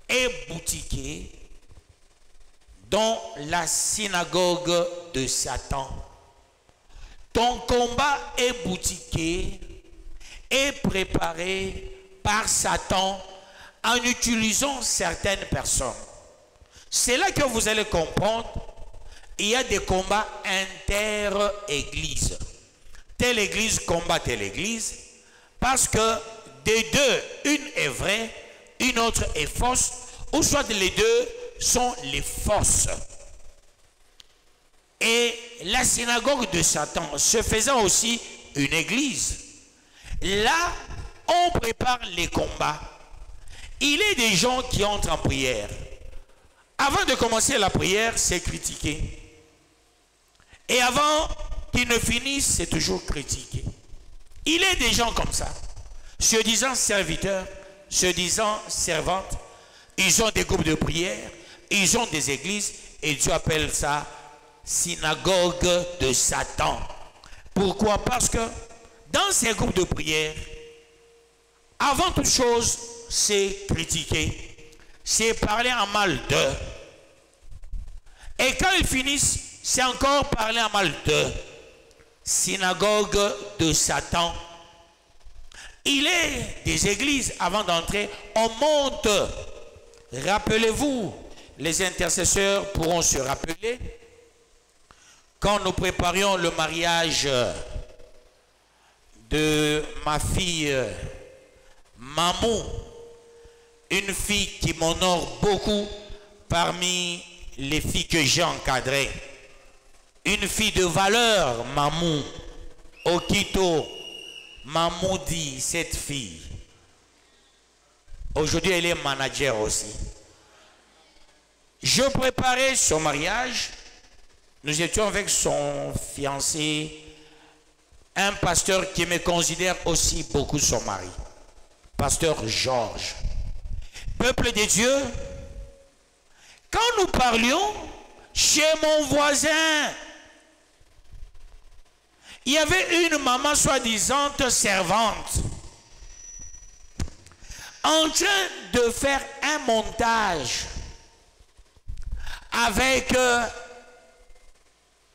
est boutiquée dans la synagogue de Satan. Ton combat est boutiqué et préparé par Satan en utilisant certaines personnes. C'est là que vous allez comprendre, il y a des combats inter-églises. Telle église combat telle église, parce que des deux, une est vraie, une autre est fausse, ou soit les deux sont les fausses. Et la synagogue de Satan se faisant aussi une église, là, on prépare les combats. Il y a des gens qui entrent en prière. Avant de commencer la prière, c'est critiquer. Et avant qu'ils ne finissent, c'est toujours critiquer. Il y a des gens comme ça, se disant serviteurs, se disant servantes. Ils ont des groupes de prière, ils ont des églises, et Dieu appelle ça synagogue de Satan. Pourquoi? Parce que dans ces groupes de prière, avant toute chose, c'est critiquer, c'est parler en mal d'eux. Et quand ils finissent, c'est encore parler en mal d'eux. Synagogue de Satan. Il est des églises, avant d'entrer, on monte. Rappelez-vous, les intercesseurs pourront se rappeler, quand nous préparions le mariage de ma fille Mamou, une fille qui m'honore beaucoup parmi les filles que j'ai encadrées. Une fille de valeur, Mamou, Okito, Mamou dit, cette fille. Aujourd'hui, elle est manager aussi. Je préparais son mariage. Nous étions avec son fiancé, un pasteur qui me considère aussi beaucoup son mari. Pasteur Georges. Peuple de Dieu, quand nous parlions chez mon voisin, il y avait une maman soi-disant servante en train de faire un montage avec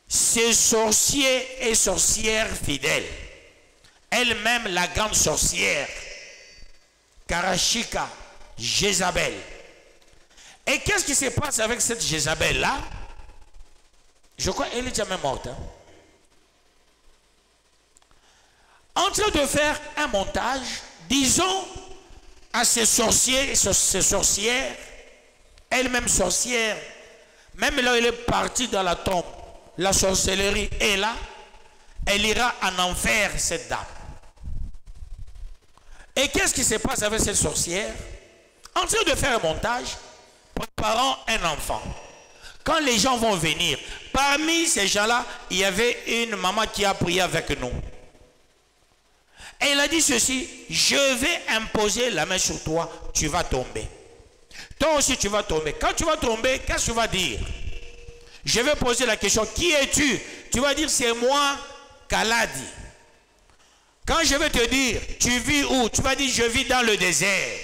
ses sorciers et sorcières fidèles. Elle-même, la grande sorcière, Karashika, Jézabel. Et qu'est-ce qui se passe avec cette Jézabel-là? Je crois qu'elle est jamais morte. Hein? En train de faire un montage, disons à ces sorciers et ces sorcières, elle-même sorcière, même là où elle est partie dans la tombe, la sorcellerie est là, elle ira en enfer, cette dame. Et qu'est-ce qui se passe avec cette sorcière? En train de faire un montage, préparant un enfant. Quand les gens vont venir, parmi ces gens-là, il y avait une maman qui a prié avec nous. Et elle a dit ceci: je vais imposer la main sur toi, tu vas tomber. Toi aussi tu vas tomber. Quand tu vas tomber, qu'est-ce que tu vas dire? Je vais poser la question: qui es-tu? Tu vas dire: c'est moi, Kaladi. Quand je vais te dire: tu vis où? Tu vas dire: je vis dans le désert.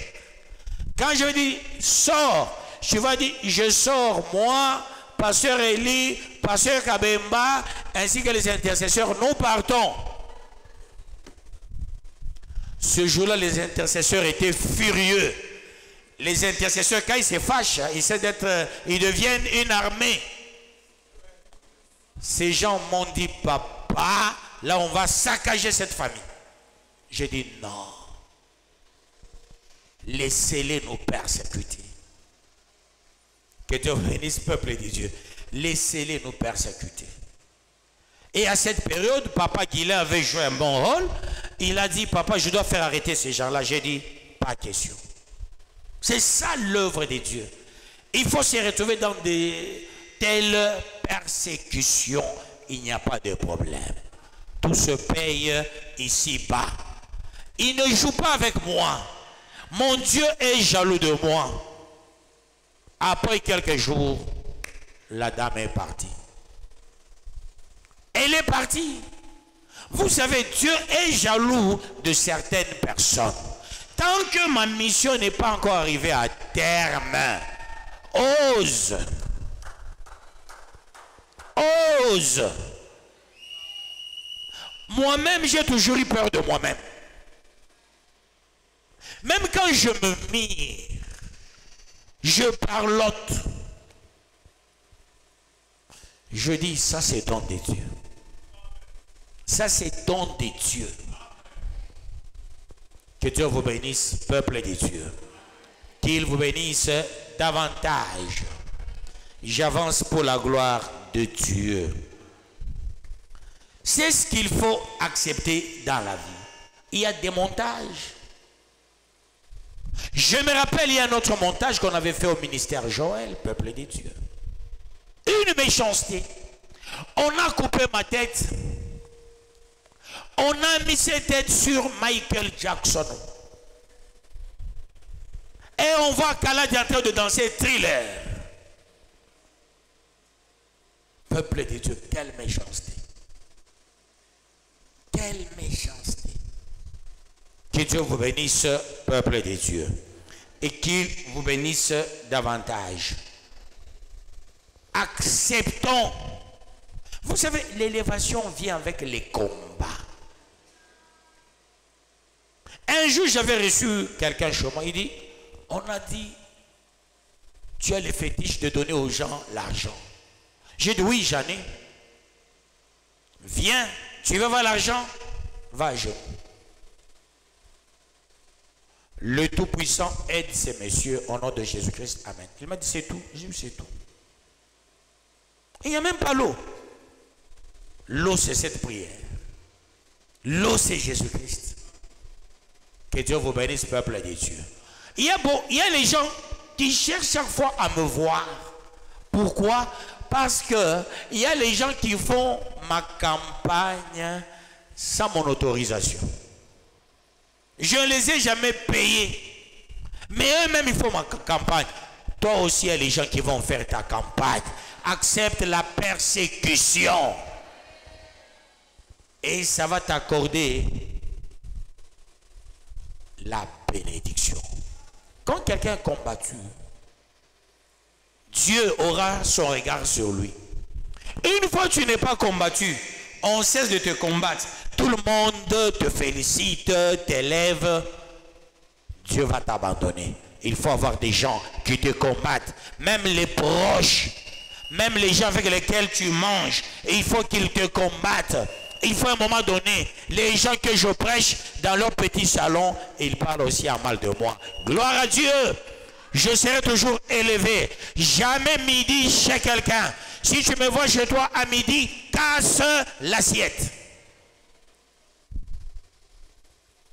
Quand je vais dire: sors, tu vas dire: je sors, moi, pasteur Eli, pasteur Kabemba, ainsi que les intercesseurs, nous partons. Ce jour-là, les intercesseurs étaient furieux. Les intercesseurs, quand ils se fâchent, ils deviennent une armée. Ces gens m'ont dit: papa, là on va saccager cette famille. J'ai dit: non. Laissez-les nous persécuter. Que Dieu bénisse, peuple de Dieu. Laissez-les nous persécuter. Et à cette période, papa Guilain avait joué un bon rôle. Il a dit: papa, je dois faire arrêter ces gens-là. J'ai dit: pas question. C'est ça l'œuvre de Dieu. Il faut se retrouver dans de telles persécutions. Il n'y a pas de problème. Tout se paye ici-bas. Il ne joue pas avec moi. Mon Dieu est jaloux de moi. Après quelques jours, la dame est partie. Elle est partie. Vous savez, Dieu est jaloux de certaines personnes. Tant que ma mission n'est pas encore arrivée à terme, ose. Moi-même, j'ai toujours eu peur de moi-même. Même quand je me mire, je parlote. Je dis, ça c'est don de Dieu. Ça c'est don de Dieu. Que Dieu vous bénisse, peuple de Dieu. Qu'il vous bénisse davantage. J'avance pour la gloire de Dieu. C'est ce qu'il faut accepter dans la vie. Il y a des montages. Je me rappelle, il y a un autre montage qu'on avait fait au ministère Joël, peuple de Dieu. Une méchanceté. On a coupé ma tête. On a mis cette tête sur Michael Jackson. Et on voit Khaled est en train de danser Thriller. Peuple de Dieu, quelle méchanceté. Quelle méchanceté. Que Dieu vous bénisse, peuple de Dieu. Et qu'il vous bénisse davantage. Acceptons. Vous savez, l'élévation vient avec les combats. Un jour, j'avais reçu quelqu'un chez moi. Il dit, on a dit, tu as le fétiche de donner aux gens l'argent. J'ai dit, oui, j'en ai. Viens, tu veux voir l'argent? Va à genoux. Le Tout-Puissant aide ces messieurs au nom de Jésus-Christ. Amen. Il m'a dit, c'est tout. J'ai dit, c'est tout. Il n'y a même pas l'eau. L'eau, c'est cette prière. L'eau, c'est Jésus-Christ. Que Dieu vous bénisse, peuple de Dieu. Il y a les gens qui cherchent chaque fois à me voir. Pourquoi? Parce que il y a les gens qui font ma campagne sans mon autorisation. Je ne les ai jamais payés. Mais eux-mêmes, ils font ma campagne. Toi aussi, il y a les gens qui vont faire ta campagne. Accepte la persécution. Et ça va t'accorder la bénédiction. Quand quelqu'un est combattu, Dieu aura son regard sur lui. Une fois que tu n'es pas combattu, on cesse de te combattre. Tout le monde te félicite, t'élève. Dieu va t'abandonner. Il faut avoir des gens qui te combattent. Même les proches, même les gens avec lesquels tu manges, il faut qu'ils te combattent. Il faut à un moment donné, les gens que je prêche dans leur petit salon, ils parlent aussi en mal de moi. Gloire à Dieu. Je serai toujours élevé. Jamais midi chez quelqu'un. Si tu me vois chez toi à midi, casse l'assiette.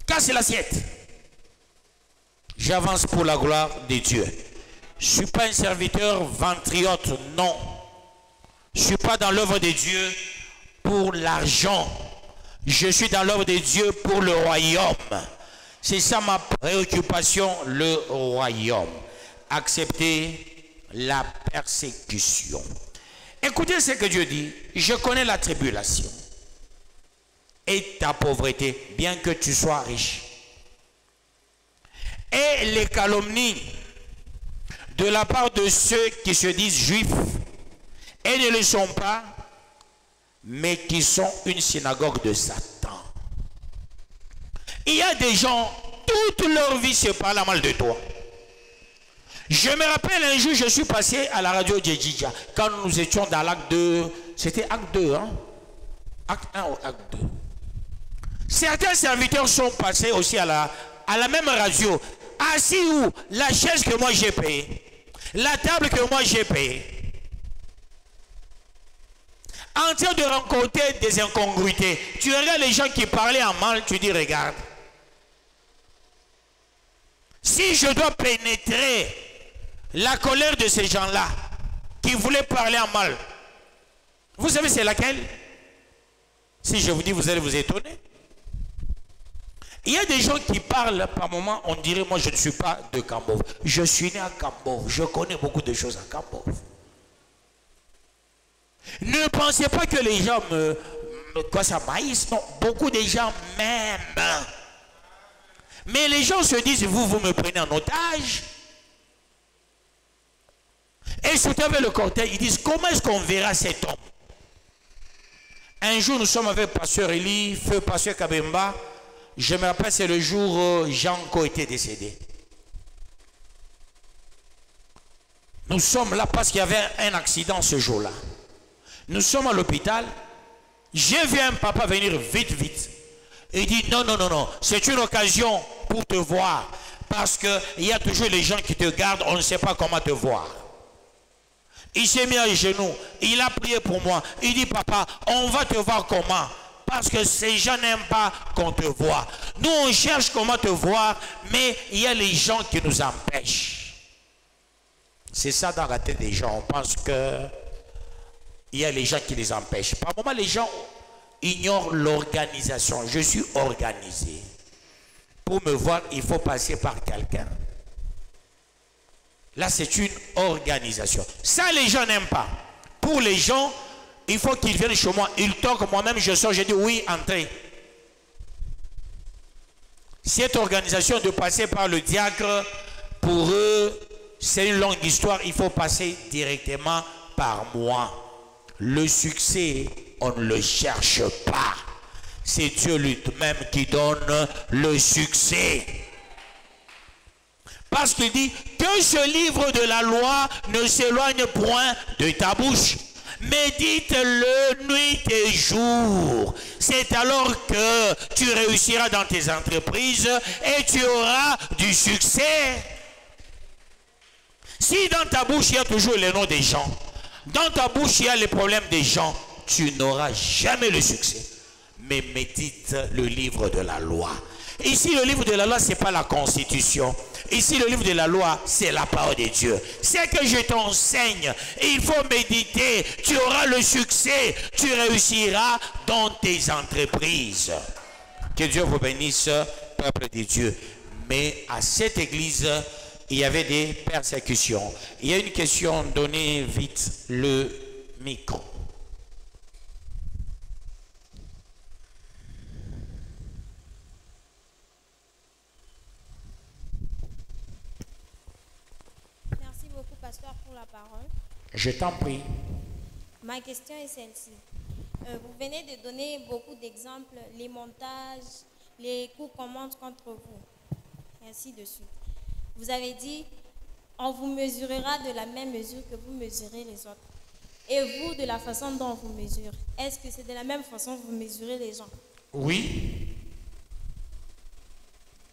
Casse l'assiette. J'avance pour la gloire de Dieu. Je ne suis pas un serviteur ventriote, non. Je ne suis pas dans l'œuvre de Dieu pour l'argent. Je suis dans l'œuvre de Dieu pour le royaume. C'est ça ma préoccupation, le royaume. Accepter la persécution. Écoutez ce que Dieu dit. Je connais la tribulation et ta pauvreté, bien que tu sois riche. Et les calomnies de la part de ceux qui se disent juifs et ne le sont pas, mais qui sont une synagogue de Satan. Il y a des gens, toute leur vie se parlent mal de toi. Je me rappelle un jour, je suis passé à la radio Djedjidja, quand nous étions dans l'acte 2, c'était acte 2, hein? Acte 1 ou acte 2. Certains serviteurs sont passés aussi à la même radio, assis où? La chaise que moi j'ai payée, la table que moi j'ai payée. En train de rencontrer des incongruités. Tu regardes les gens qui parlaient en mal, tu dis regarde. Si je dois pénétrer la colère de ces gens-là qui voulaient parler en mal, vous savez c'est laquelle? Si je vous dis, vous allez vous étonner. Il y a des gens qui parlent par moment, on dirait moi je ne suis pas de Kambov. Je suis né à Kambov, je connais beaucoup de choses à Kambov. Ne pensez pas que les gens quoi ça maïs, non, beaucoup de gens m'aiment. Mais les gens se disent, vous me prenez en otage. Et surtout avec le cortège, ils disent, comment est-ce qu'on verra cet homme? Un jour, nous sommes avec Pasteur Eli, feu Pasteur Kabemba. Je me rappelle, c'est le jour où Jean-Co était décédé. Nous sommes là parce qu'il y avait un accident ce jour-là. Nous sommes à l'hôpital. J'ai vu un papa venir vite, vite. Il dit non, non, non, non. C'est une occasion pour te voir. Parce qu'il y a toujours les gens qui te gardent. On ne sait pas comment te voir. Il s'est mis à genoux. Il a prié pour moi. Il dit papa, on va te voir comment? Parce que ces gens n'aiment pas qu'on te voit. Nous, on cherche comment te voir, mais il y a les gens qui nous empêchent. C'est ça dans la tête des gens. On pense que il y a les gens qui les empêchent. Par moment, les gens ignorent l'organisation. Je suis organisé. Pour me voir, il faut passer par quelqu'un. Là, c'est une organisation. Ça, les gens n'aiment pas. Pour les gens, il faut qu'ils viennent chez moi. Ils toquent, moi-même, je sors, je dis oui, entrez. Cette organisation de passer par le diacre, pour eux, c'est une longue histoire. Il faut passer directement par moi. Le succès, on ne le cherche pas. C'est Dieu lui-même qui donne le succès. Parce qu'il dit que ce livre de la loi ne s'éloigne point de ta bouche. Médite-le nuit et jour. C'est alors que tu réussiras dans tes entreprises et tu auras du succès. Si dans ta bouche il y a toujours les noms des gens, dans ta bouche il y a les problèmes des gens, tu n'auras jamais le succès. Mais médite le livre de la loi. Ici, le livre de la loi, ce n'est pas la constitution. Ici, le livre de la loi, c'est la parole de Dieu. C'est que je t'enseigne. Il faut méditer. Tu auras le succès. Tu réussiras dans tes entreprises. Que Dieu vous bénisse, peuple de Dieu. Mais à cette église, il y avait des persécutions. Il y a une question, donnez vite le micro. Pasteur, pour la parole. Je t'en prie. Ma question est celle-ci. Vous venez de donner beaucoup d'exemples, les montages, les coups qu'on monte contre vous, et ainsi de suite. Vous avez dit, on vous mesurera de la même mesure que vous mesurez les autres. Et vous, de la façon dont on vous mesure, est-ce que c'est de la même façon que vous mesurez les gens? Oui.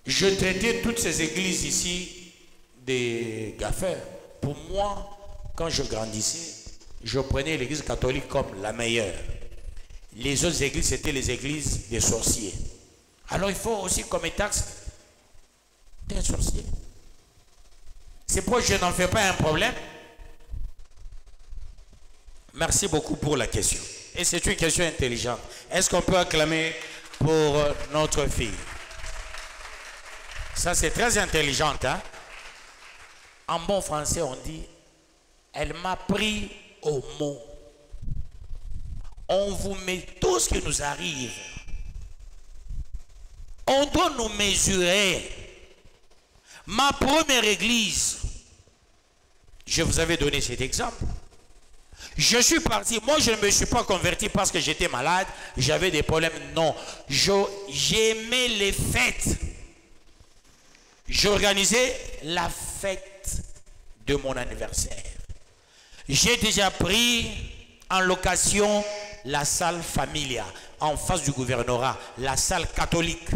Je traitais toutes ces églises ici des gaffeurs. Pour moi, quand je grandissais, je prenais l'église catholique comme la meilleure. Les autres églises, c'était les églises des sorciers. Alors il faut aussi comme taxe des sorciers. C'est pourquoi je n'en fais pas un problème. Merci beaucoup pour la question. Et c'est une question intelligente. Est-ce qu'on peut acclamer pour notre fille? Ça, c'est très intelligent, hein? En bon français, on dit, elle m'a pris au mot. On vous met tout ce qui nous arrive. On doit nous mesurer. Ma première église, je vous avais donné cet exemple. Je suis parti, moi je ne me suis pas converti parce que j'étais malade, j'avais des problèmes. Non, j'aimais les fêtes. J'organisais la fête de mon anniversaire. J'ai déjà pris en location la salle Familia en face du gouvernorat, la salle catholique.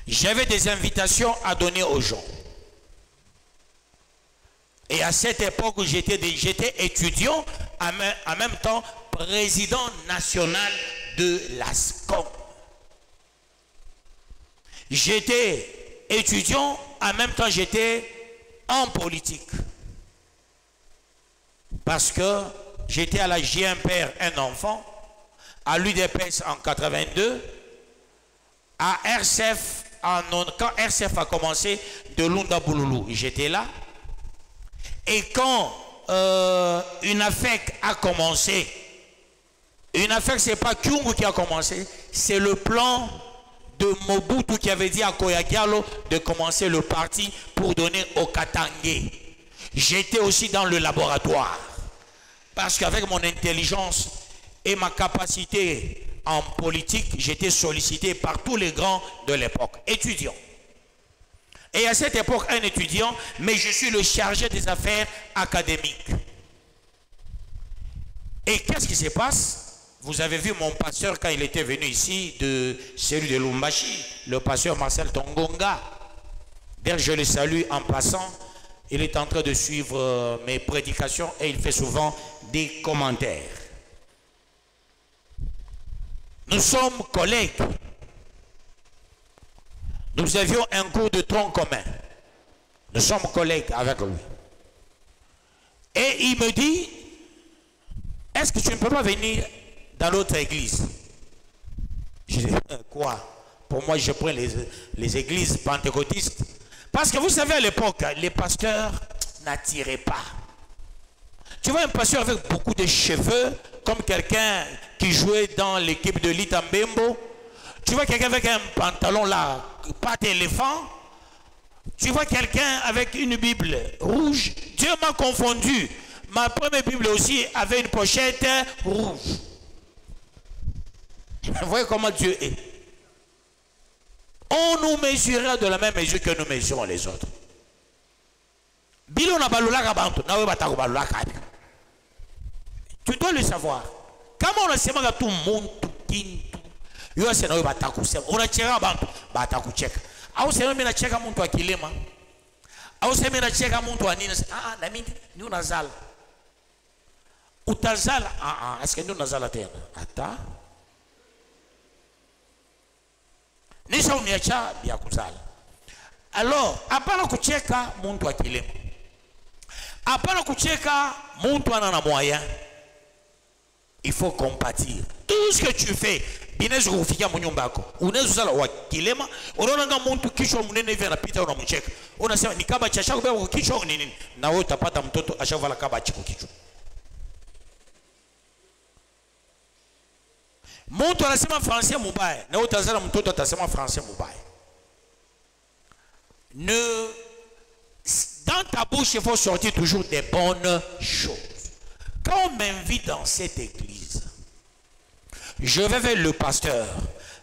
J'avais des invitations à donner aux gens. Et à cette époque où j'étais étudiant, en même temps président national de l'ASCOM. J'étais étudiant, en même temps j'étais en politique. Parce que j'étais à la JMPR un enfant, à l'UDPS en 82, à RCF, quand RCF a commencé, de Lunda Bouloulou, j'étais là. Et quand une AFEC a commencé, une AFEC, ce n'est pas Kyungu qui a commencé, c'est le plan de Mobutu qui avait dit à Koyagalo de commencer le parti pour donner au Katangé. J'étais aussi dans le laboratoire. Parce qu'avec mon intelligence et ma capacité en politique, j'étais sollicité par tous les grands de l'époque, étudiants. Et à cette époque, un étudiant, mais je suis le chargé des affaires académiques. Et qu'est-ce qui se passe? Vous avez vu mon pasteur quand il était venu ici, de celui de Lumbashi, le pasteur Marcel Tongonga. D'ailleurs, je le salue en passant. Il est en train de suivre mes prédications et il fait souvent des commentaires. Nous sommes collègues. Nous avions un cours de tronc commun. Nous sommes collègues avec lui. Et il me dit, est-ce que tu ne peux pas venir dans l'autre église? Je dis, quoi? Pour moi, je prends les églises pentecôtistes. Parce que vous savez, à l'époque, les pasteurs n'attiraient pas. Tu vois un pasteur avec beaucoup de cheveux, comme quelqu'un qui jouait dans l'équipe de l'Itambembo. Tu vois quelqu'un avec un pantalon là, patte éléphant. Tu vois quelqu'un avec une Bible rouge. Dieu m'a confondu. Ma première Bible aussi avait une pochette rouge. Vous voyez comment Dieu est. On nous mesurera de la même mesure que nous mesurons les autres. Tu dois le savoir. Comment on a sema tout le monde, tout yo se na bataku sema. On a cheka bantu bataku cheka. Au sema mimi na cheka mtu akilema. Au sema mimi na cheka mtu anini. Ah na mimi ni unazala. Utazala est-ce que ni unazala tena? Ata Nisha uniacha bia kuzala. Alors, hapana kucheka mtu akilema. Hapana kucheka mtu ana na moyen. Il faut compatir. Tout ce que tu fais, binaweza kufikia mnyumba yako. Unaweza sala wakilema, unaona mtu kichwa mnene hivi anapita unamcheka. Unasema ni kaba cha shako kwa kichwa nini? Na wewe utapata mtoto ashavala kaba chiko kichwa. Mtu anasema français mubaya, na wewe utazala mtoto atasema français mubaya. Dans ta bouche, il faut sortir toujours des bonnes choses. Quand on m'invite dans cette église, je vais vers le pasteur.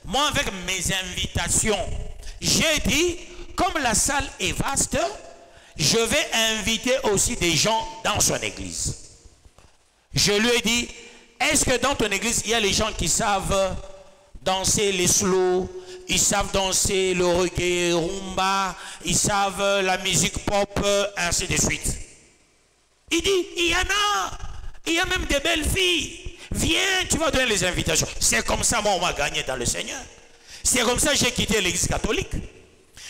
Moi, avec mes invitations, j'ai dit, comme la salle est vaste, je vais inviter aussi des gens dans son église. Je lui ai dit, est-ce que dans ton église, il y a les gens qui savent danser les slow, ils savent danser le reggae, rumba, ils savent la musique pop, ainsi de suite. Il dit, il y en a. Il y a même des belles filles. Viens, tu vas donner les invitations. C'est comme ça, moi, on m'a gagné dans le Seigneur. C'est comme ça que j'ai quitté l'église catholique.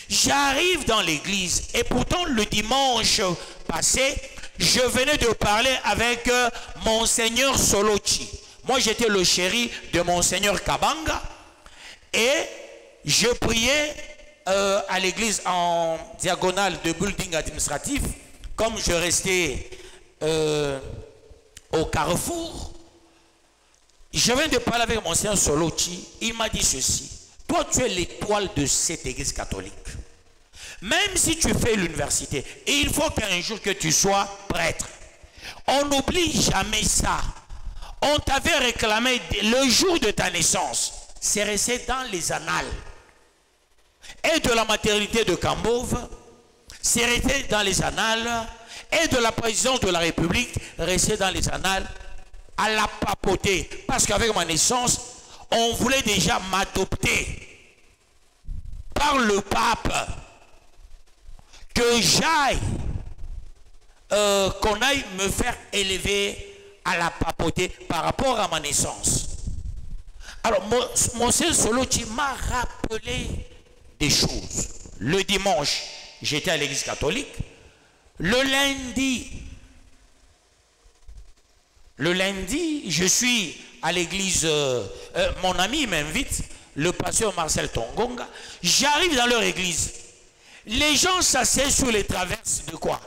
J'arrive dans l'église et pourtant le dimanche passé, je venais de parler avec Monseigneur Solochi. Moi, j'étais le chéri de Monseigneur Kabanga et je priais à l'église en diagonale de building administratif. Comme je restais au carrefour, je viens de parler avec Monseigneur Solochi. Il m'a dit ceci: toi, tu es l'étoile de cette église catholique. Même si tu fais l'université, il faut qu'un jour que tu sois prêtre. On n'oublie jamais ça. On t'avait réclamé le jour de ta naissance. C'est resté dans les annales. Et de la maternité de Kambove, c'est resté dans les annales. Et de la présidence de la République, resté dans les annales, à la papauté. Parce qu'avec ma naissance, on voulait déjà m'adopter par le pape. Que j'aille, qu'on aille me faire élever à la papauté par rapport à ma naissance. Alors, Monseigneur Solochi m'a rappelé des choses. Le dimanche, j'étais à l'église catholique. Le lundi, je suis à l'église, mon ami m'invite, le pasteur Marcel Tongonga. J'arrive dans leur église. Les gens s'asseyent sur les traverses de quoi?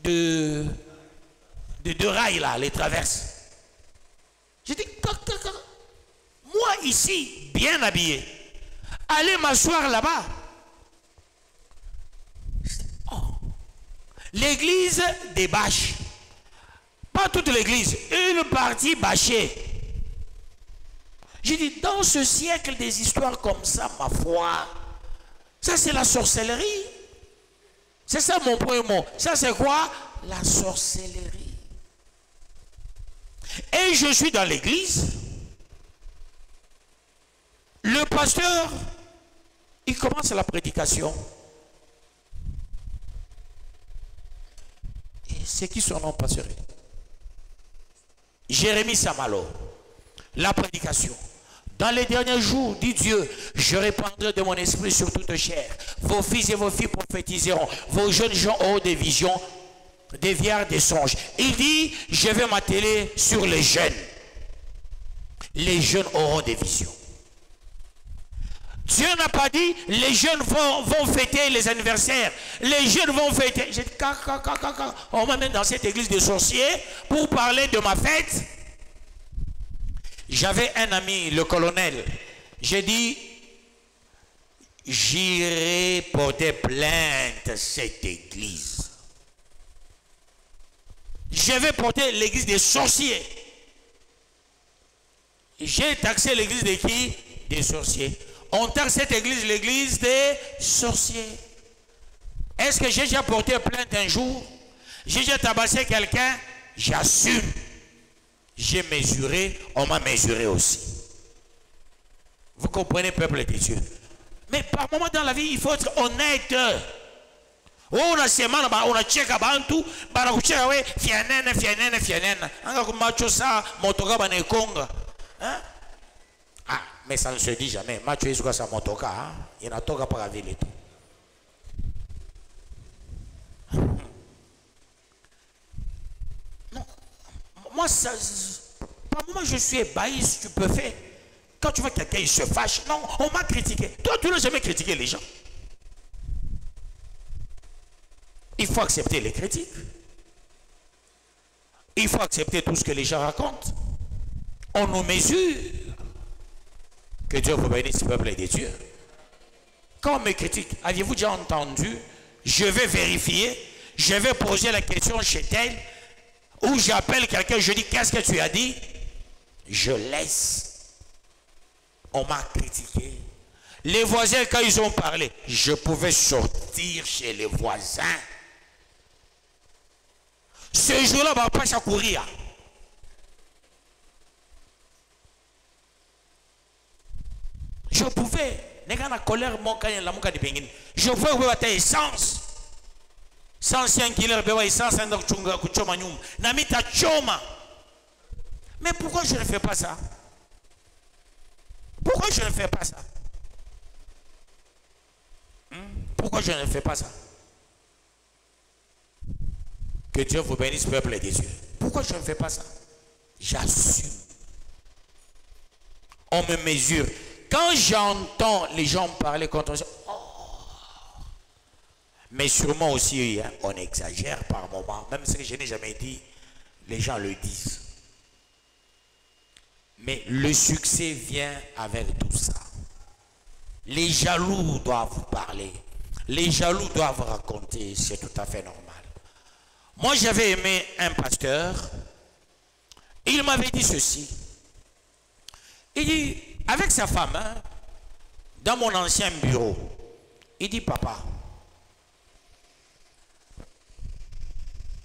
De rails là, les traverses. Je dis, moi ici, bien habillé, allez m'asseoir là-bas. Oh. L'église des bâches. Pas toute l'église, une partie bâchée. Je dis, dans ce siècle des histoires comme ça, ma foi, Ça, c'est la sorcellerie. C'est ça mon premier mot. Ça, c'est quoi? La sorcellerie. Et je suis dans l'église. Le pasteur, il commence la prédication. Et c'est qui son nom, pasteur? Jérémie Samalo. La prédication. Dans les derniers jours, dit Dieu, je répandrai de mon esprit sur toute chair. Vos fils et vos filles prophétiseront. Vos jeunes gens auront des visions, des vieillards, des songes. Il dit, je vais m'atteler sur les jeunes. Les jeunes auront des visions. Dieu n'a pas dit, les jeunes vont fêter les anniversaires. Les jeunes vont fêter. J'ai dit, on m'amène dans cette église de sorciers pour parler de ma fête. J'avais un ami, le colonel. J'ai dit, j'irai porter plainte à cette église. Je vais porter l'église des sorciers. J'ai taxé l'église de qui? Des sorciers. On taxe cette église, l'église des sorciers. Est-ce que j'ai déjà porté plainte un jour? J'ai déjà tabassé quelqu'un? J'assume. J'ai mesuré, on m'a mesuré aussi. Vous comprenez, peuple de Dieu? Mais par moment dans la vie, il faut être honnête. On a semana, on a check abantu, barakucheka we fianene. Anga kumacho sa motoka bane konga. Hein? Ah, mais ça ne se dit jamais. Macho isuka sa motoka, hein? Il n'a toka par la ville et tout. Moi, par moment, je suis ébahi, tu peux faire. Quand tu vois quelqu'un, il se fâche. Non, on m'a critiqué. Toi, tu n'as jamais critiqué les gens. Il faut accepter les critiques. Il faut accepter tout ce que les gens racontent. On nous mesure. Que Dieu vous bénisse, peuple de Dieu. Quand on me critique, aviez-vous déjà entendu? Je vais vérifier. Je vais poser la question chez tel. Ou j'appelle quelqu'un, je dis, qu'est-ce que tu as dit? Je laisse. On m'a critiqué. Les voisins, quand ils ont parlé, je pouvais sortir chez les voisins. Ce jour-là, on va pas à courir. Je pouvais. La colère, je pouvais avoir essence. 105 kg bewa essence enda kuchunga kuchoma nyumba na mita choma. Mais pourquoi je ne fais pas ça? Pourquoi je ne fais pas ça? Pourquoi je ne fais pas ça? Que Dieu vous bénisse, peuple des dieux. Pourquoi je ne fais pas ça? J'assume. On me mesure. Quand j'entends les gens parler contre ça, mais sûrement aussi, hein, on exagère par moment. Même ce que je n'ai jamais dit, les gens le disent. Mais le succès vient avec tout ça. Les jaloux doivent parler. Les jaloux doivent raconter. C'est tout à fait normal. Moi, j'avais aimé un pasteur. Il m'avait dit ceci. Il dit, avec sa femme, hein, dans mon ancien bureau, il dit, papa,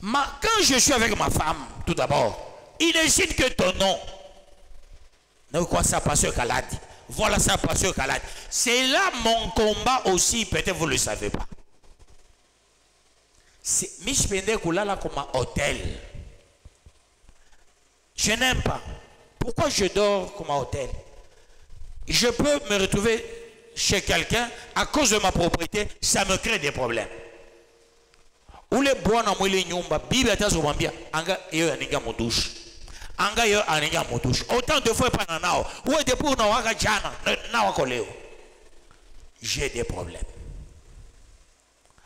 quand je suis avec ma femme, tout d'abord, il décide que ton nom, quoi ça, pasteur Kalad, voilà ça, pasteur Kalad. C'est là mon combat aussi, peut-être vous ne le savez pas. Je pende comme un hôtel. Je n'aime pas. Pourquoi je dors comme un hôtel? Je peux me retrouver chez quelqu'un à cause de ma propriété, ça me crée des problèmes. Ou les bois na mwele nyumba, bibi atazobambia, anga yo aninga modouche. Anga yo aninga modouche. Autant de fois pas nanao. Ou est pour na waka jana, na wako leo. J'ai des problèmes.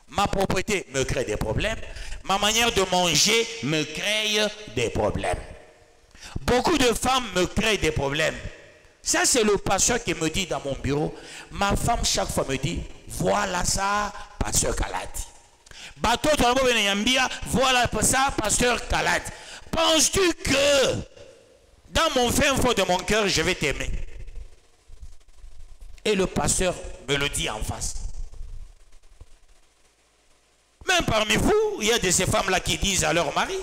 Ma propriété me crée des problèmes. Ma manière de manger me crée des problèmes. Beaucoup de femmes me créent des problèmes. Ça, c'est le pasteur qui me dit dans mon bureau. Ma femme, chaque fois, me dit, voilà ça, pasteur Kaladi. Voilà ça, pasteur Kalad. Penses-tu que dans mon fin fond de mon cœur, je vais t'aimer? Et le pasteur me le dit en face. Même parmi vous, il y a de ces femmes-là qui disent à leur mari,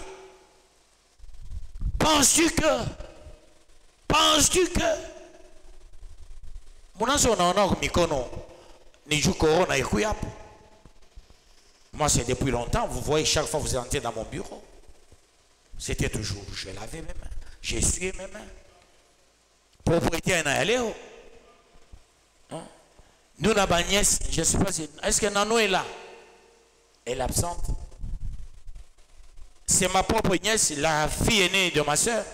penses-tu que moi c'est depuis longtemps, vous voyez chaque fois que vous entrez dans mon bureau, c'était toujours, je lavais mes mains, j'essuyais mes mains. Propriétaire n'a allé. Nous, la nièce, je ne sais pas si. Est-ce que Nano est là? Elle est absente. C'est ma propre nièce, la fille aînée de ma soeur.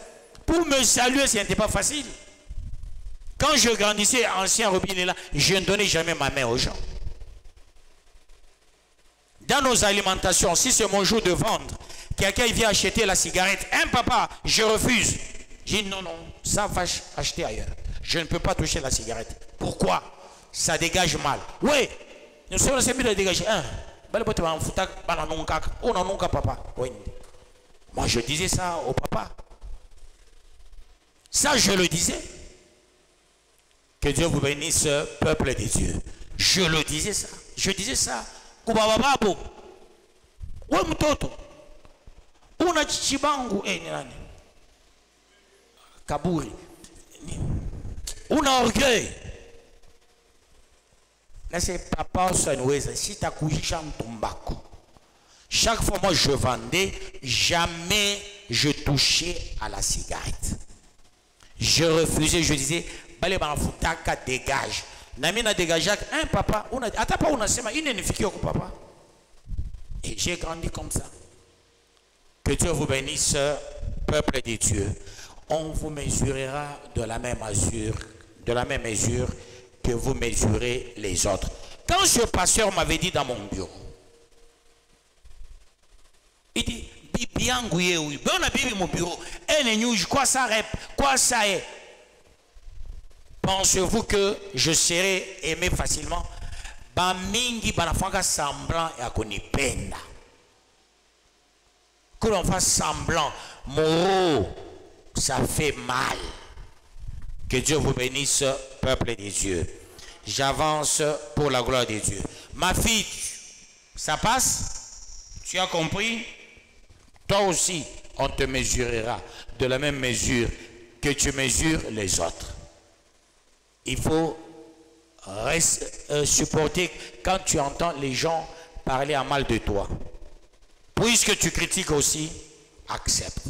Pour me saluer, ce n'était pas facile. Quand je grandissais, ancien robinet là, je ne donnais jamais ma main aux gens. Dans nos alimentations, si c'est mon jour de vendre, quelqu'un vient acheter la cigarette, papa, je refuse. J'ai dit non, ça va acheter ailleurs. Je ne peux pas toucher la cigarette. Pourquoi? Ça dégage mal. Oui, nous sommes mis de dégager. Papa. Oui. Moi, je disais ça au papa. Ça, je le disais. Que Dieu vous bénisse, peuple de Dieu. Je le disais ça. Je disais ça. Kubababo. Oui, mtoto. Una chichibangu. Kaburi. Una orgueil. Là, c'est papa Sanoueza. Si tu as couché Tombako. Chaque fois, moi, je vendais, jamais je touchais à la cigarette. Je refusais, je disais, Balé Banafutaka dégage. Namina dégage, papa, attends pas, on a sema, il n'est papa. Et j'ai grandi comme ça. Que Dieu vous bénisse, peuple de Dieu. On vous mesurera de la même mesure que vous mesurez les autres. Quand ce pasteur m'avait dit dans mon bureau, il dit, bibi yangu yewi, on a bibi mon bureau, quoi ça est? Pensez-vous que je serai aimé facilement? Bamingi banafanga semblant et akonipenda. Que l'on fasse semblant, moro, ça fait mal. Que Dieu vous bénisse, peuple des dieux. J'avance pour la gloire de Dieu. Ma fille, ça passe? Tu as compris? Toi aussi, on te mesurera de la même mesure que tu mesures les autres. Il faut supporter quand tu entends les gens parler à mal de toi. Puisque tu critiques aussi, accepte.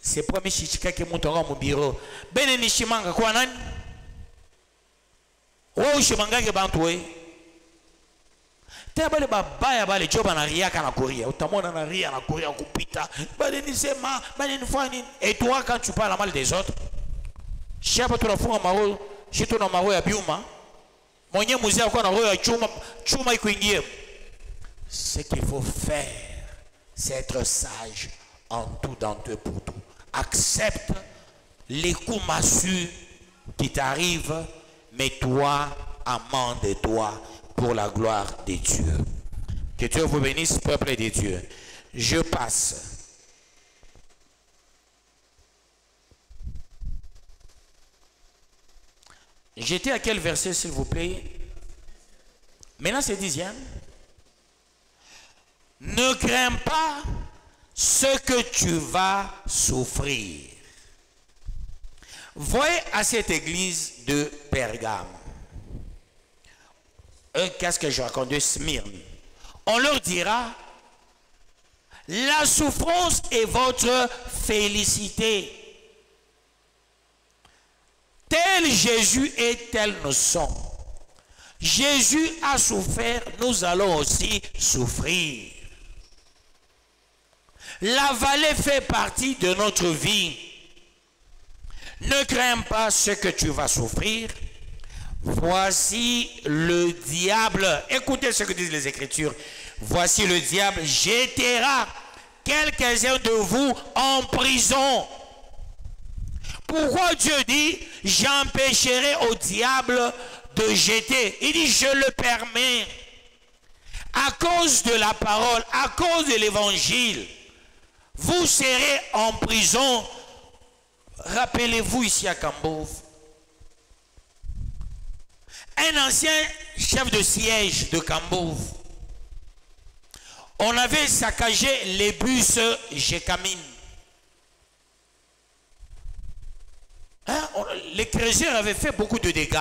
C'est pour mes chichika qui montent au bureau. Ben nishimanga kwa nani? Wo shimanga ke bantwe. Tebale babaya bale joba na ria kana koria. Utamona na ria na koria kupita. Bale ni sema, bale ni fani. Et toi quand tu parles mal des autres, chapa tu nafunga maro, shitu na maro ya biuma. Mwenye muzia kwa na roho ya chuma ikuingie. Ce qu'il faut faire, c'est être sage en tout dans tout pour tout. Accepte les coups massus qui t'arrivent, mais toi, amende-toi pour la gloire de Dieu. Que Dieu vous bénisse, peuple de Dieu. Je passe. J'étais à quel verset, s'il vous plaît? Maintenant, c'est 10e. Ne crains pas ce que tu vas souffrir. Voyez à cette église de Pergame. Qu'est-ce que je raconte de Smyrne? On leur dira, la souffrance est votre félicité. Tel Jésus est, tel nous sommes. Jésus a souffert, nous allons aussi souffrir. La vallée fait partie de notre vie. Ne crains pas ce que tu vas souffrir. Voici le diable. Écoutez ce que disent les Écritures. Voici le diable jettera quelques-uns de vous en prison. Pourquoi Dieu dit, j'empêcherai au diable de jeter? Il dit, je le permets. À cause de la parole, à cause de l'évangile, vous serez en prison. Rappelez-vous ici à Kambov, un ancien chef de siège de Kambov On avait saccagé les bus Gécamine. Hein? Les chrétiens avaient fait beaucoup de dégâts.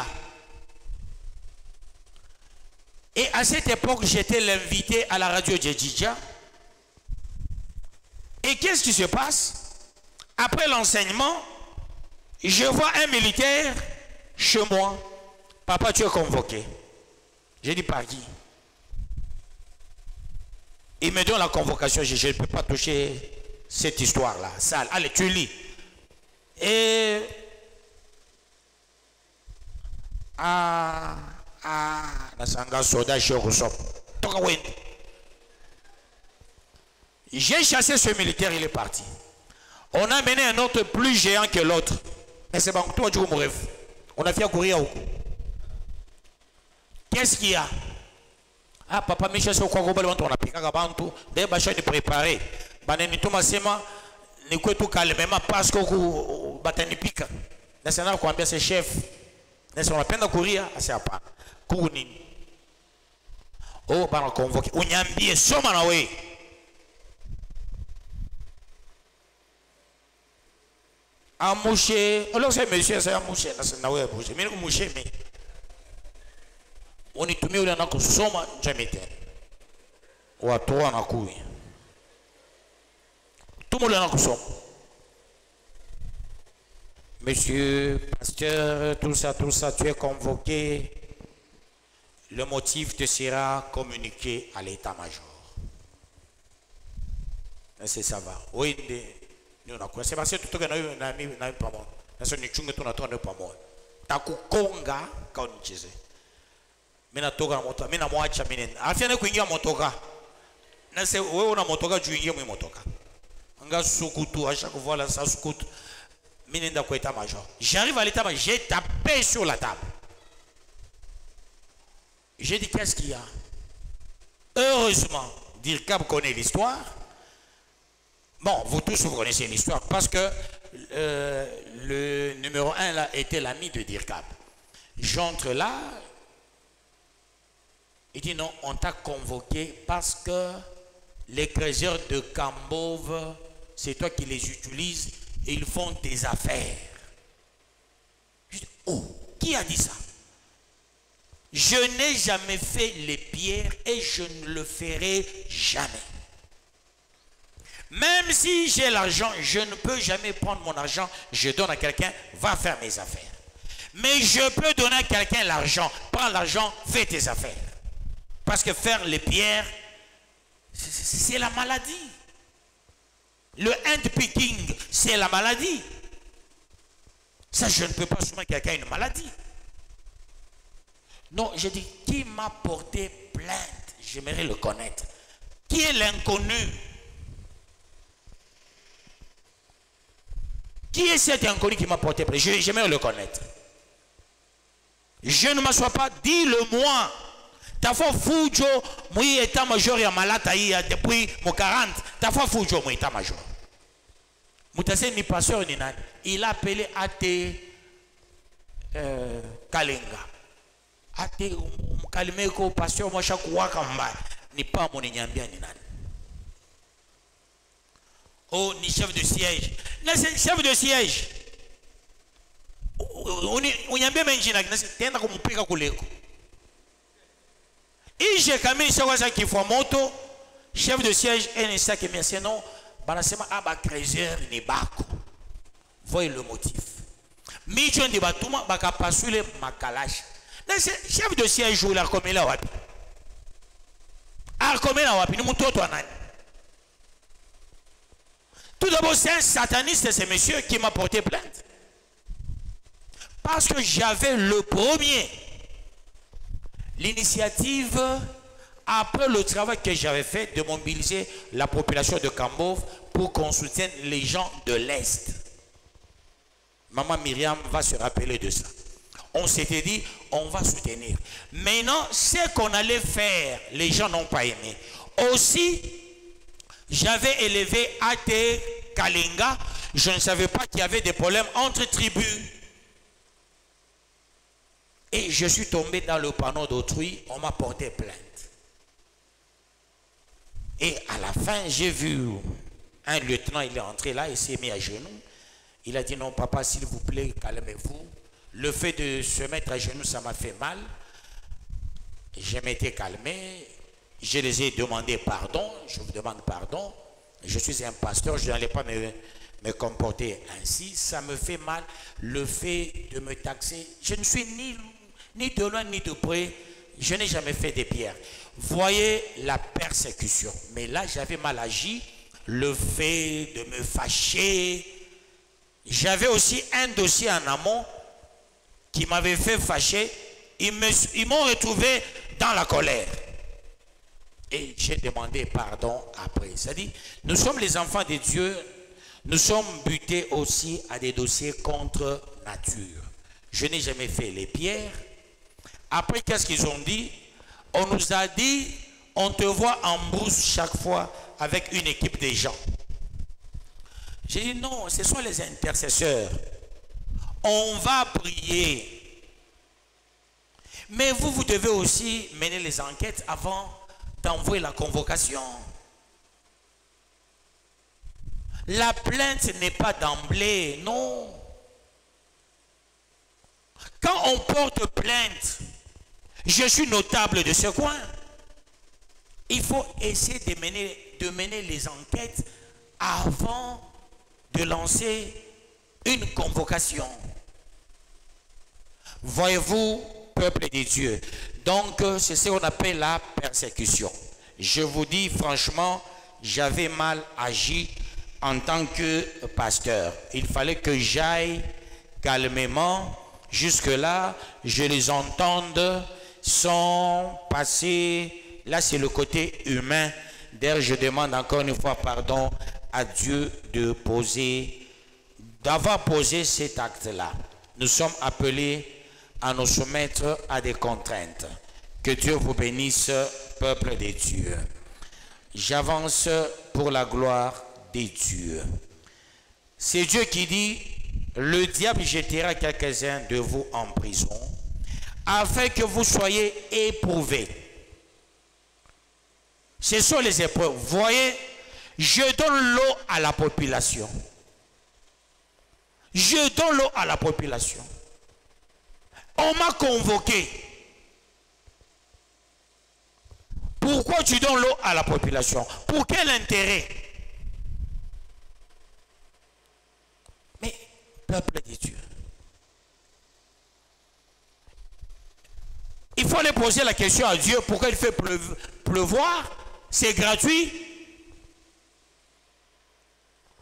Et à cette époque, j'étais l'invité à la radio Djedidja. Et qu'est-ce qui se passe? Après l'enseignement, je vois un militaire chez moi. Papa, tu es convoqué. J'ai dit par qui? Il me donne la convocation. Je ne peux pas toucher cette histoire-là. Sale. Allez, tu lis. Et... J'ai chassé ce militaire, il est parti. On a mené un autre plus géant que l'autre. Mais c'est bon, toi tu me rêves. On a fait courir au cou. Qu'est-ce qu'il y a? Ah, papa, Michel, c'est quoi? On a piqué à Bantou. D'ailleurs, je suis préparé. Je suis tout calme, parce que je pique. National, combien c'est chef? On a peine de courir, c'est à part. Kounin. Oh, bah, on convoqué. On y a bien somanawe. Un mouché. Alors, c'est monsieur, c'est un mouché. C'est un mouché. Mais un mouché, mais. On est tout mis dans le soma, jamais. Ou à toi, on a couillé. Tout le monde est dans le soma. Monsieur, pasteur, tout ça, tu es convoqué. Le motif te sera communiqué à l'état-major. C'est ça va. Oui, c'est parce que tout le monde n'a pas moi. C'est une chose que tu n'as pas moi. Ta kukonga quand on disait. Mina toga moto, mina mwacha minen. Afia na kuingia motoka. Na se wewe una motoka juu ingie mwe motoka. Anga sukutu à chaque fois là ça sukutu. Minenda kwa état-major. J'arrive à l'état-major, j'ai tapé sur la table. J'ai dit qu'est-ce qu'il y a? Heureusement, Dirkab connaît l'histoire. Bon, vous tous vous connaissez l'histoire parce que le numéro 1 là était l'ami de Dirkab. J'entre là. Il dit non, on t'a convoqué parce que les créateurs de Kambove, c'est toi qui les utilises et ils font tes affaires. Je dis, oh, qui a dit ça? Je n'ai jamais fait les pierres et je ne le ferai jamais. Même si j'ai l'argent, je ne peux jamais prendre mon argent, je donne à quelqu'un, va faire mes affaires. Mais je peux donner à quelqu'un l'argent, prends l'argent, fais tes affaires. Parce que faire les pierres, c'est la maladie. Le hand picking, c'est la maladie. Ça, je ne peux pas soumettre quelqu'un à une maladie. Non, je dis, qui m'a porté plainte? J'aimerais le connaître. Qui est l'inconnu? Qui est cet inconnu qui m'a porté plainte? J'aimerais le connaître. Je ne m'assois pas, dis-le-moi. Ta fois Fujo, moi état-major ya malata depuis mon 40. Ta fois Fujo, moi état-major. Moutassé ni pasteur ni nani. Il a appelé Ate Kalenga. Ate Kalimeko pasteur moi chaque waka mba ni pas mon nyambia ni nani. Oh ni chef de siège. Na c'est chef de siège. On nyambia menjina na tenda kumupika kuleko. Et j'ai quand même qui fait moto, chef de siège, et ça qui merci non, banasema aba créateur ni bako. Voyez le motif. Michon de batuma baka pasule makalash. Chef de siège ou la comme là wapi. Ar comme là wapi ni mutoto anani. Tout d'abord c'est un sataniste ce monsieur qui m'a porté plainte. Parce que j'avais le premier l'initiative, après le travail que j'avais fait, de mobiliser la population de Kambove pour qu'on soutienne les gens de l'Est. Maman Myriam va se rappeler de ça. On s'était dit, on va soutenir. Maintenant, ce qu'on allait faire, les gens n'ont pas aimé. Aussi, j'avais élevé Ate Kalenga. Je ne savais pas qu'il y avait des problèmes entre tribus. Et je suis tombé dans le panneau d'autrui, on m'a porté plainte. Et la fin, j'ai vu un lieutenant, il est entré là, il s'est mis à genoux. Il a dit non, papa, s'il vous plaît, calmez-vous. Le fait de se mettre à genoux, ça m'a fait mal. Je m'étais calmé. Je les ai demandé pardon. Je vous demande pardon. Je suis un pasteur, je n'allais pas me comporter ainsi. Ça me fait mal, le fait de me taxer. Je ne suis ni de loin ni de près. Je n'ai jamais fait des pierres. Voyez la persécution. Mais là, j'avais mal agi. Le fait de me fâcher. J'avais aussi un dossier en amont qui m'avait fait fâcher. Ils m'ont retrouvé dans la colère. Et j'ai demandé pardon après. C'est-à-dire, nous sommes les enfants de Dieu. Nous sommes butés aussi à des dossiers contre nature. Je n'ai jamais fait les pierres. Après, qu'est-ce qu'ils ont dit? On nous a dit, on te voit en brousse chaque fois avec une équipe de gens. J'ai dit non, ce sont les intercesseurs. On va prier. Mais vous, vous devez aussi mener les enquêtes avant d'envoyer la convocation. La plainte n'est pas d'emblée, non. Quand on porte plainte, je suis notable de ce coin. Il faut essayer de mener les enquêtes avant de lancer une convocation. Voyez-vous, peuple de Dieu. Donc, c'est ce qu'on appelle la persécution. Je vous dis franchement, j'avais mal agi en tant que pasteur. Il fallait que j'aille calmement. Jusque-là, je les entende sans passer. Là, c'est le côté humain. D'ailleurs, je demande encore une fois pardon à Dieu d'avoir posé cet acte-là. Nous sommes appelés à nous soumettre à des contraintes. Que Dieu vous bénisse, peuple de Dieu. J'avance pour la gloire de Dieu. C'est Dieu qui dit, le diable jettera quelques-uns de vous en prison, afin que vous soyez éprouvés. Ce sont les épreuves. Vous voyez, je donne l'eau à la population. Je donne l'eau à la population. On m'a convoqué. Pourquoi tu donnes l'eau à la population? Pour quel intérêt? Mais, peuple de Dieu, il faut aller poser la question à Dieu. Pourquoi il fait pleuvoir? C'est gratuit.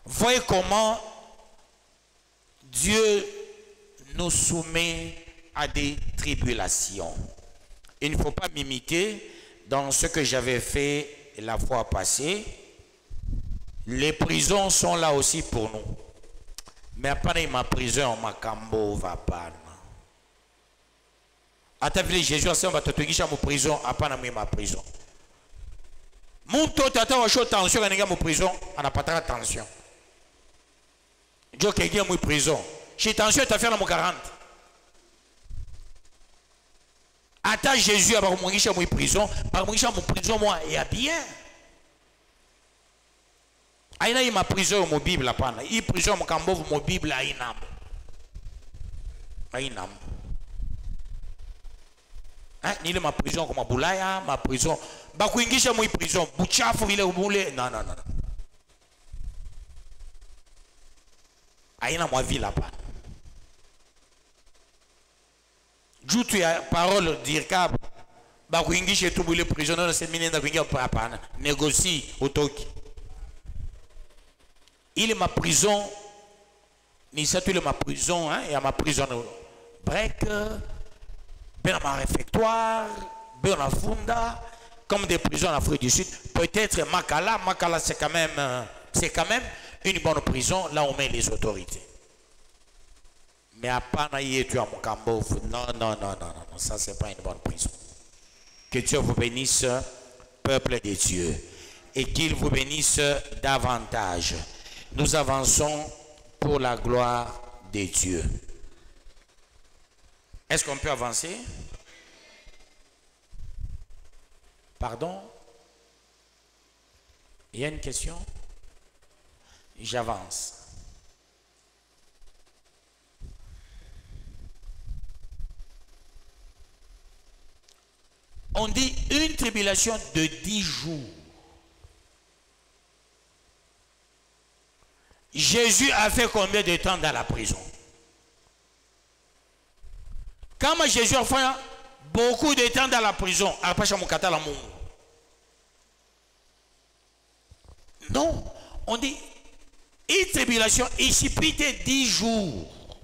Voyez comment Dieu nous soumet à des tribulations. Il ne faut pas m'imiter dans ce que j'avais fait la fois passée. Les prisons sont là aussi pour nous. Mais après ma prison, ma cambo va pas. À ta ville, Jésus a va te guicher à ma prison, après ma prison. Mon taux tata wa chaud tension à ma prison, on n'a pas de tension. Dieu qui est en prison. J'ai tension, tu as fait dans mon 40. Attends Jésus à mon prison, par mon prison, moi, il y a bien. Aïna, il m'a prison mon Bible là, pas. Il prison mon cambo, mon Bible là, Aïnam. Hein, ni le ma prison comme Boulaya, ma prison. Bah, kuingisha mon prison, Bouchafu, il est au boulet. Non. Aïna, moi, vie là, pas. D'où tu as parole dire qu'à Bakwingi chez tout le prisonnier de cette mine de Papa négocie au Toki. Il est ma prison, ni ça tu ma prison, hein, et à ma prison break, ben ma réfectoire, ben la funda, comme des prisons en Afrique du Sud. Peut-être Makala c'est quand même une bonne prison, là où on met les autorités. Mais à Panaïe, tu as mon cambo. Non, ça c'est pas une bonne prison. Que Dieu vous bénisse, peuple de Dieu, et qu'il vous bénisse davantage. Nous avançons pour la gloire de Dieu. Est-ce qu'on peut avancer? Pardon? Il y a une question? J'avance. On dit une tribulation de 10 jours. Jésus a fait combien de temps dans la prison? Quand Jésus a fait beaucoup de temps dans la prison, non, on dit une tribulation échipité 10 jours.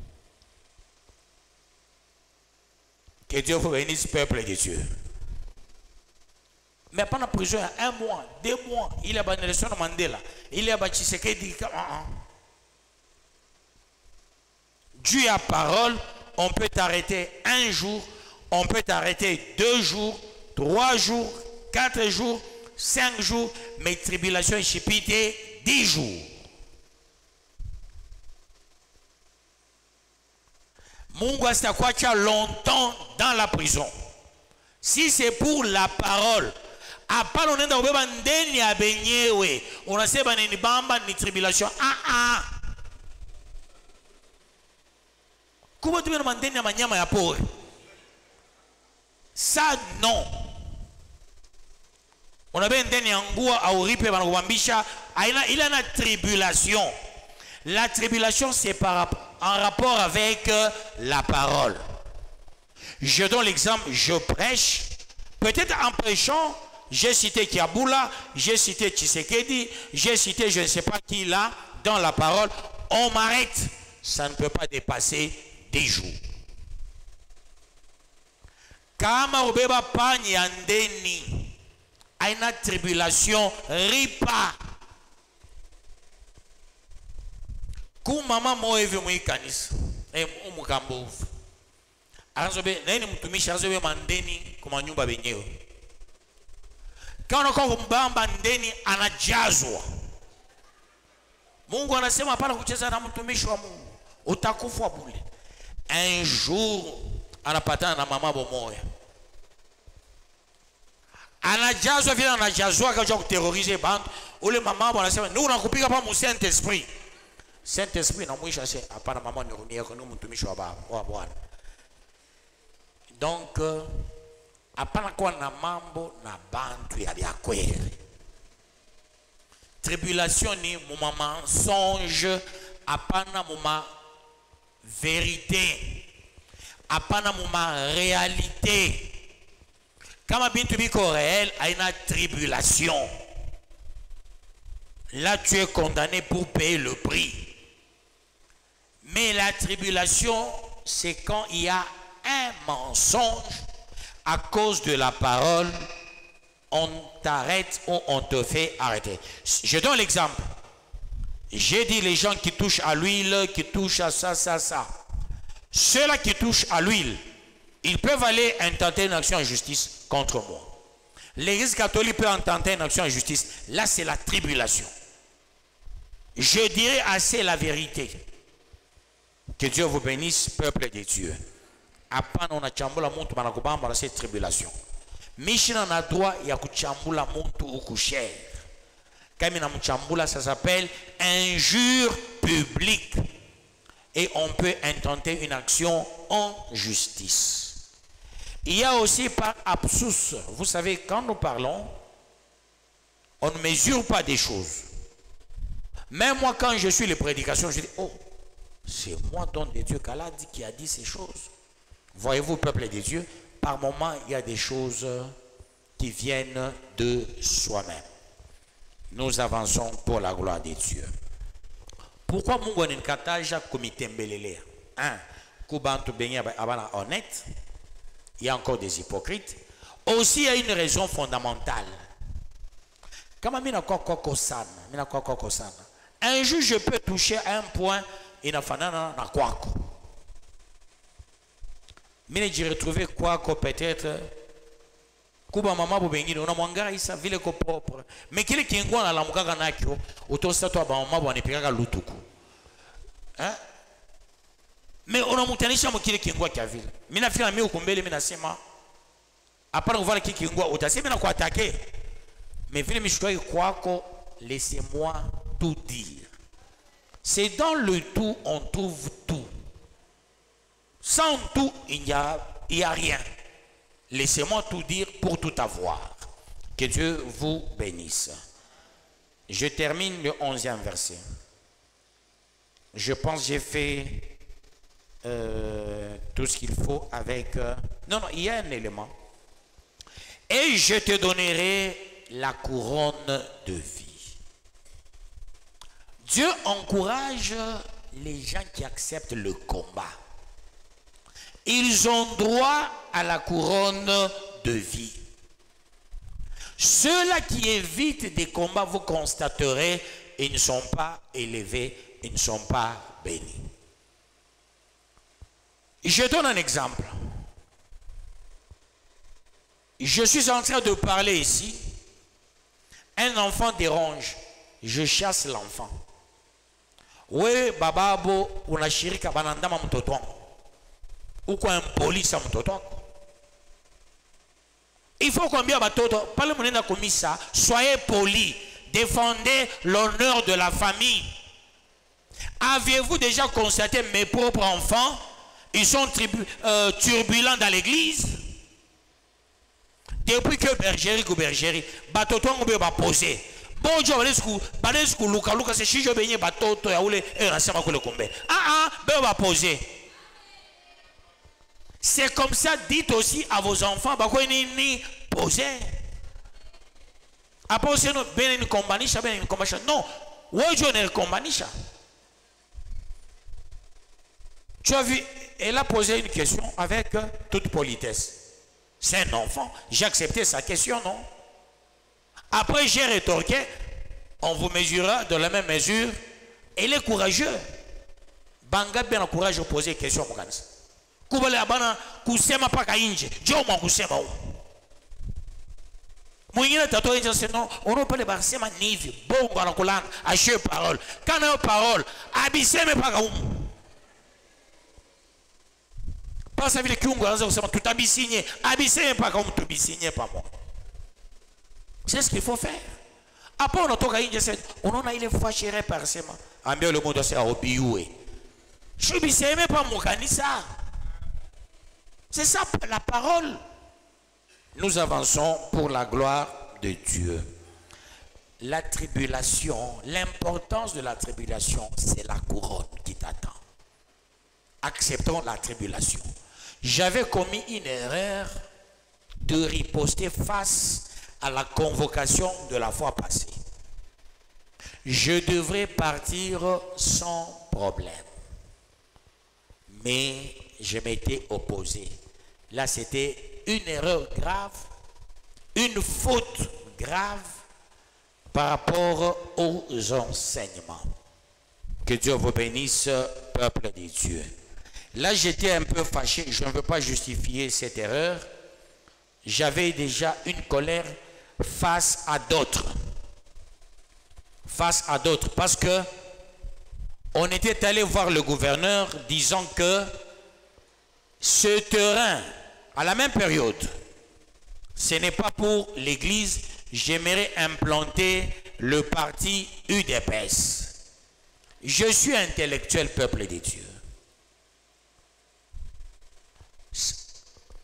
Que Dieu vous bénisse, peuple de Dieu. Mais pendant la prison, 1 mois, 2 mois, il y a Nelson Mandela, il y a Tshisekedi. Dieu a parole, on peut t'arrêter 1 jour, on peut t'arrêter 2 jours, 3 jours, 4 jours, 5 jours, mais tribulation échipité 10 jours. Mungu asitakuacha longtemps dans la prison. Si c'est pour la parole, après on est dans le ndeni ya benyewe, on a seba ni bamba ni tribulation. Comment tu veux demander à manyama ya pore? Ça non. On avait ndeni ya ngua au ripe banakubambisha, il a une tribulation. La tribulation c'est en rapport avec la parole. Je donne l'exemple, je prêche. Peut-être en prêchant, j'ai cité Kiaboula, j'ai cité Tshisekedi, j'ai cité je ne sais pas qui là, dans la parole. On m'arrête, ça ne peut pas dépasser 10 jours. Kama ubeba pani andeni, aina tribulation, ripa. Ku mama moevi muikanisa, umukambovu. Arazobe, nani mtumishi arazobe mandeni kuma nyumba benyewe. Kana kwa kumbamba ndeni anajazwa. Mungu anasema hapana kucheza na mtumishi wa Mungu. Utakufa bure. Un jour anapatana na mama bomoya. Anajazwa vile anajazwa kaja kuterroriser bantu. Ule mama anasema ndio unakupiga pa mu Saint Esprit. Saint Esprit na mwisho ase hapana mama nirumie yako ni mtumishi wa baba wa Bwana. Donc hapana kwa na mambo na bantu ya bya kweli. Tribulation ni muma mensonge, hapana muma vérité, hapana muma réalité. Kama bintu biko réel a une tribulation. Là tu es condamné pour payer le prix. Mais la tribulation c'est quand il y a un mensonge. À cause de la parole, on t'arrête ou on te fait arrêter. Je donne l'exemple. J'ai dit les gens qui touchent à l'huile, qui touchent à ça. Ceux-là qui touchent à l'huile, ils peuvent aller intenter une action en justice contre moi. L'Église catholique peut intenter une action en justice. Là, c'est la tribulation. Je dirais assez la vérité. Que Dieu vous bénisse, peuple de Dieu. Après on a chambula muntu banakubamba na cette tribulation. Mishina na droit ya kuchambula muntu ukushare. Kama na mchambula ça s'appelle injure publique. Et on peut intenter une action en justice. Il y a aussi par absus. Vous savez, quand nous parlons, on ne mesure pas des choses. Même moi, quand je suis les prédications, je dis, oh, c'est moi, don de Dieu, qu'Allah dit qui a dit ces choses. Voyez-vous, peuple de Dieu, par moments, il y a des choses qui viennent de soi-même. Nous avançons pour la gloire de Dieu. Pourquoi Mungu nikataja kumitembelelea? Kubantu benye abana honnête, il y a encore des hypocrites. Aussi, il y a une raison fondamentale. Kama mina koko sana. Un jour, je peux toucher un point inafanana na kwako. Mine j'ai retrouvé kwako peut-être kuba mama bobengine unamwangara isa vile ko propre. Mais kile kingwa na lamukaka nakyo utosa to ba mama banipikaka lutuku. Mais unamutanisha mkile kingwa kya vile. Mimi nafika mimi ukumbele mimi nasema hapana kuvala kile kingwa utasema na kuatake. Mais vile mishitoi kwako laissez-moi tout dire. C'est dans le tout on trouve tout. Sans tout, il n'y a rien. Laissez-moi tout dire pour tout avoir. Que Dieu vous bénisse. Je termine le 11e verset. Je pense que j'ai fait tout ce qu'il faut avec... Non, il y a un élément. Et je te donnerai la couronne de vie. Dieu encourage les gens qui acceptent le combat. Ils ont droit à la couronne de vie. Ceux-là qui évitent des combats, vous constaterez, ils ne sont pas élevés, ils ne sont pas bénis. Je donne un exemple. Je suis en train de parler ici. Un enfant dérange. Je chasse l'enfant. Oui, bababo, unashirika banandama mtoto wangu. Ou quoi un police à mtoto. Il faut combien batoto, parlez mon comme ça, soyez polis, défendez l'honneur de la famille. Avez-vous déjà constaté mes propres enfants, ils sont turbulents dans l'église? Depuis que bergerie ou bergerie, batoto on va poser. Bonjour, balesku luka luka c'est chijo benye batoto ya ule rasema kule kombe. Va poser. C'est comme ça, dites aussi à vos enfants, posez. Après, c'est une combanisha. Non, tu as vu, elle a posé une question avec toute politesse. C'est un enfant, j'ai accepté sa question, non? Après, j'ai rétorqué, on vous mesurera de la même mesure. Elle est courageuse. Banga bien courage de poser une question. Kubale abana kusema paka inje joma kusema huko mwingine tatoa inje seno ono pale basema nivi bongo anakulana ashe parole kana yo parole abiseme paka huko pasa vile kiungo anaanza kusema tutabisinye abiseme paka huko tubisinye pamoja. C'est ce qu'il faut faire. Après on toka inje seno unaona ile fashire par sema ambia le monde c'est obiwe shubiseme pa mukanisa. C'est ça la parole. Nous avançons pour la gloire de Dieu. La tribulation, l'importance de la tribulation, c'est la couronne qui t'attend. Acceptons la tribulation. J'avais commis une erreur de riposter face à la convocation de la fois passée. Je devrais partir sans problème. Mais je m'étais opposé. Là, c'était une erreur grave, une faute grave par rapport aux enseignements. Que Dieu vous bénisse, peuple de Dieu. Là, j'étais un peu fâché. Je ne veux pas justifier cette erreur. J'avais déjà une colère face à d'autres. Face à d'autres. Parce que on était allé voir le gouverneur disant que ce terrain, à la même période, ce n'est pas pour l'église. J'aimerais implanter le parti UDPS. Je suis intellectuel, peuple de Dieu.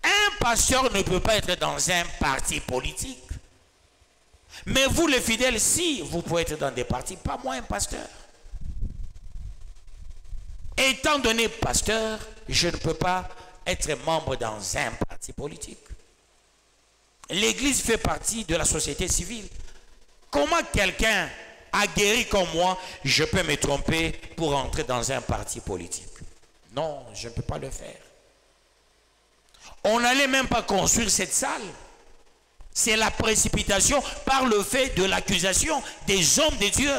Un pasteur ne peut pas être dans un parti politique. Mais vous, les fidèles, si, vous pouvez être dans des partis, pas moi, un pasteur. Étant donné pasteur, je ne peux pas être membre dans un parti politique. L'Église fait partie de la société civile. Comment quelqu'un aguerri comme moi, je peux me tromper pour entrer dans un parti politique? Non, je ne peux pas le faire. On n'allait même pas construire cette salle. C'est la précipitation par le fait de l'accusation des hommes de Dieu.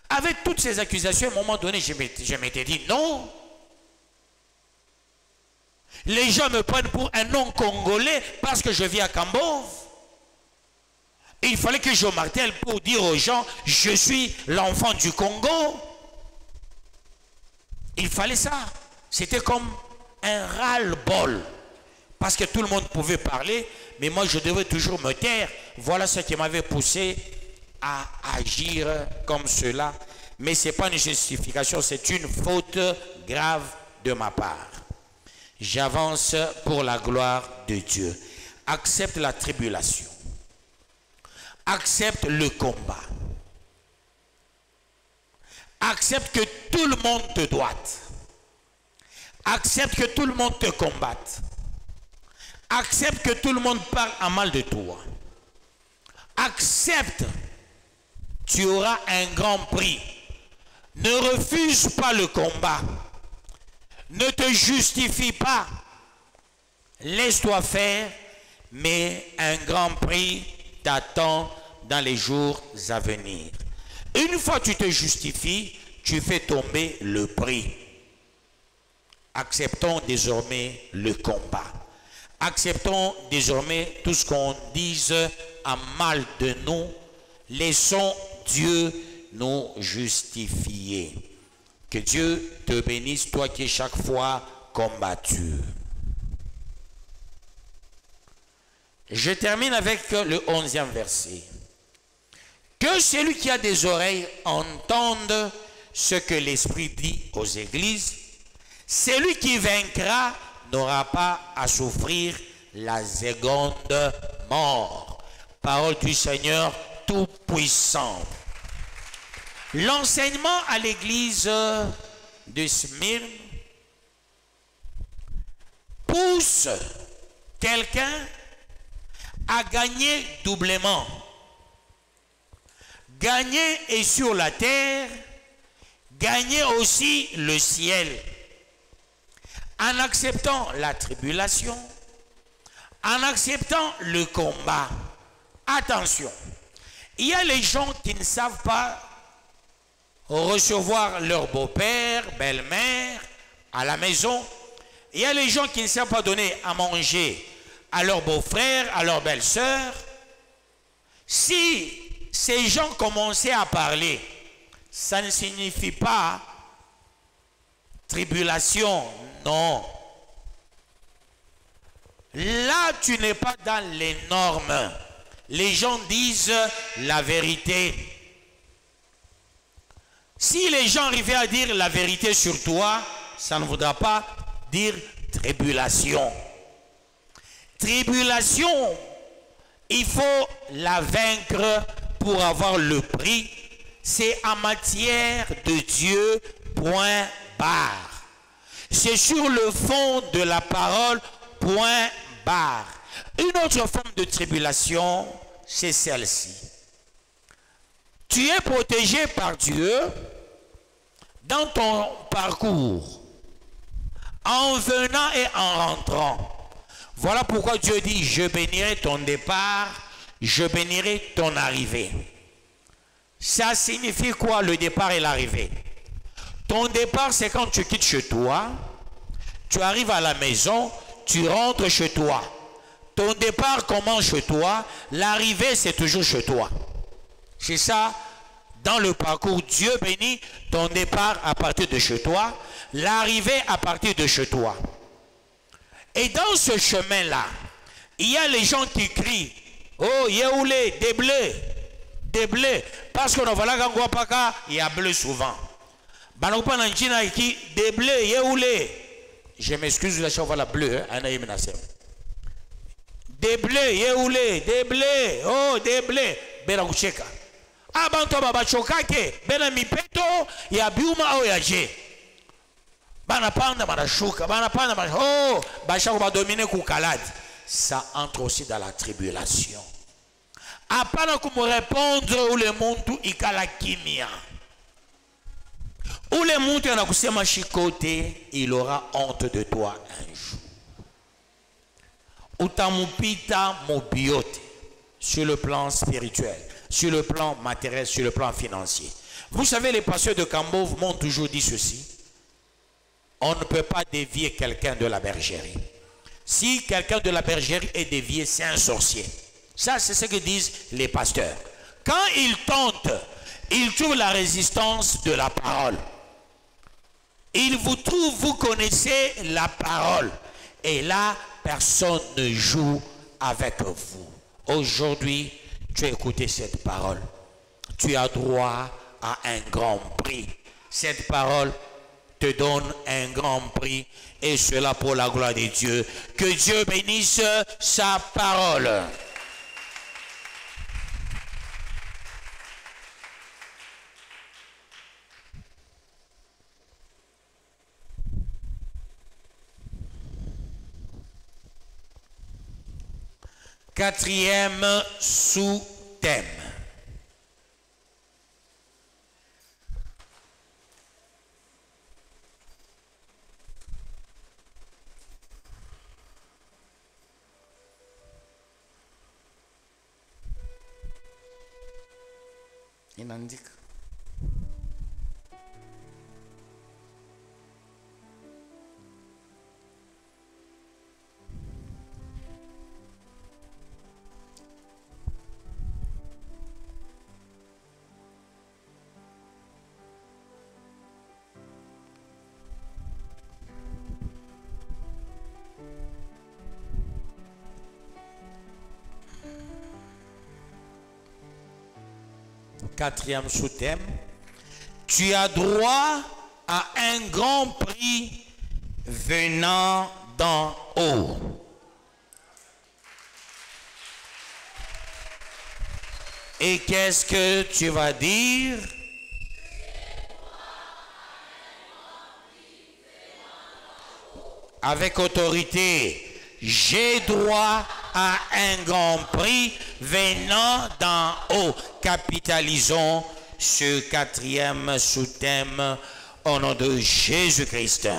Avec toutes ces accusations, à un moment donné, je m'étais dit non. Les gens me prennent pour un non-congolais parce que je vis à Cambove. Il fallait que je martèle pour dire aux gens, je suis l'enfant du Congo. Il fallait ça. C'était comme un ras-le-bol. Parce que tout le monde pouvait parler, mais moi je devais toujours me taire. Voilà ce qui m'avait poussé à agir comme cela. Mais ce n'est pas une justification, c'est une faute grave de ma part. J'avance pour la gloire de Dieu. Accepte la tribulation. Accepte le combat. Accepte que tout le monde te doite. Accepte que tout le monde te combatte. Accepte que tout le monde parle en mal de toi. Accepte. Tu auras un grand prix. Ne refuse pas le combat. Ne te justifie pas. Laisse-toi faire, mais un grand prix t'attend dans les jours à venir. Une fois que tu te justifies, tu fais tomber le prix. Acceptons désormais le combat. Acceptons désormais tout ce qu'on dise en mal de nous. Laissons Dieu nous justifier. Que Dieu te bénisse, toi qui es chaque fois combattu. Je termine avec le 11e verset. Que celui qui a des oreilles entende ce que l'Esprit dit aux églises. Celui qui vaincra n'aura pas à souffrir la seconde mort. Parole du Seigneur Tout-Puissant. L'enseignement à l'église de Smyrne pousse quelqu'un à gagner doublement. Gagner est sur la terre, gagner aussi le ciel. En acceptant la tribulation, en acceptant le combat. Attention, il y a les gens qui ne savent pas recevoir leur beau-père, belle-mère à la maison. Il y a les gens qui ne savent pas donner à manger à leur beau-frère, à leur belle-sœur. Si ces gens commençaient à parler, ça ne signifie pas tribulation, non. Là, tu n'es pas dans les normes. Les gens disent la vérité. Si les gens arrivaient à dire la vérité sur toi, ça ne voudra pas dire tribulation. Tribulation, il faut la vaincre pour avoir le prix. C'est en matière de Dieu, point barre. C'est sur le fond de la parole, point barre. Une autre forme de tribulation, c'est celle-ci. Tu es protégé par Dieu dans ton parcours, en venant et en rentrant. Voilà pourquoi Dieu dit, je bénirai ton départ, je bénirai ton arrivée. Ça signifie quoi, le départ et l'arrivée? Ton départ, c'est quand tu quittes chez toi, tu arrives à la maison, tu rentres chez toi. Ton départ commence chez toi, l'arrivée, c'est toujours chez toi. C'est ça, dans le parcours, Dieu bénit ton départ à partir de chez toi, l'arrivée à partir de chez toi. Et dans ce chemin-là, il y a les gens qui crient, oh, Yehoulé, des blés, des blés. Parce qu'on a voilà Gangwapaka, il y a bleu souvent. Banokpa Nanchina qui des blés, Yehoulé. Je m'excuse de la chauffe la bleue, des blés, Yehoulé, des blés, oh, des blés. Belakucheka. Abantu baba chokake, bena mipeto, ya biuma o ya je. Banapanda marashuka, banapanda marashuka, oh, bachako ba dominer kukaladi. Ça entre aussi dans la tribulation. Apana kumu répondre ou le monde ikala kimia. Ou le monde yana kusema shikote, il aura honte de toi un jour. Utamupita mobiote sur le plan spirituel, sur le plan matériel, sur le plan financier. Vous savez, les pasteurs de Cambove m'ont toujours dit ceci. On ne peut pas dévier quelqu'un de la bergerie. Si quelqu'un de la bergerie est dévié, c'est un sorcier. Ça, c'est ce que disent les pasteurs. Quand ils tentent, ils trouvent la résistance de la parole. Ils vous trouvent, vous connaissez la parole. Et là, personne ne joue avec vous. Aujourd'hui, tu as écouté cette parole. Tu as droit à un grand prix. Cette parole te donne un grand prix et cela pour la gloire de Dieu. Que Dieu bénisse sa parole. Quatrième sous-thème. Il indique. Quatrième sous-thème, tu as droit à un grand prix venant d'en haut. Et qu'est-ce que tu vas dire? Avec autorité, j'ai droit à un grand prix venant d'en haut. Capitalisons ce quatrième sous-thème au nom de Jésus-Christ.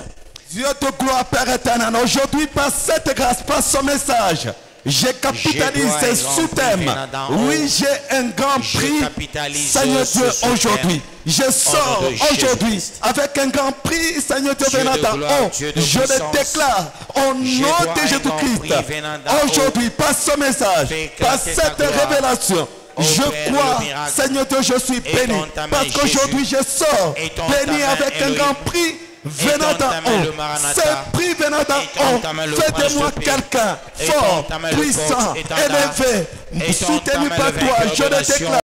Dieu de gloire, Père éternel, aujourd'hui par cette grâce, par son message, je capitalise ce sous-thème. Oui, j'ai un grand prix, Seigneur Dieu, aujourd'hui. Je sors aujourd'hui avec un grand prix, Seigneur Dieu, venant d'en haut. Je le déclare au nom de Jésus-Christ. Aujourd'hui, par ce message, par cette révélation, je crois, Seigneur Dieu, je suis béni. Parce qu'aujourd'hui, je sors béni avec un grand prix venant d'en haut. Ce prix venant d'en haut fait de moi quelqu'un fort, puissant, élevé, soutenu par toi. Je le déclare.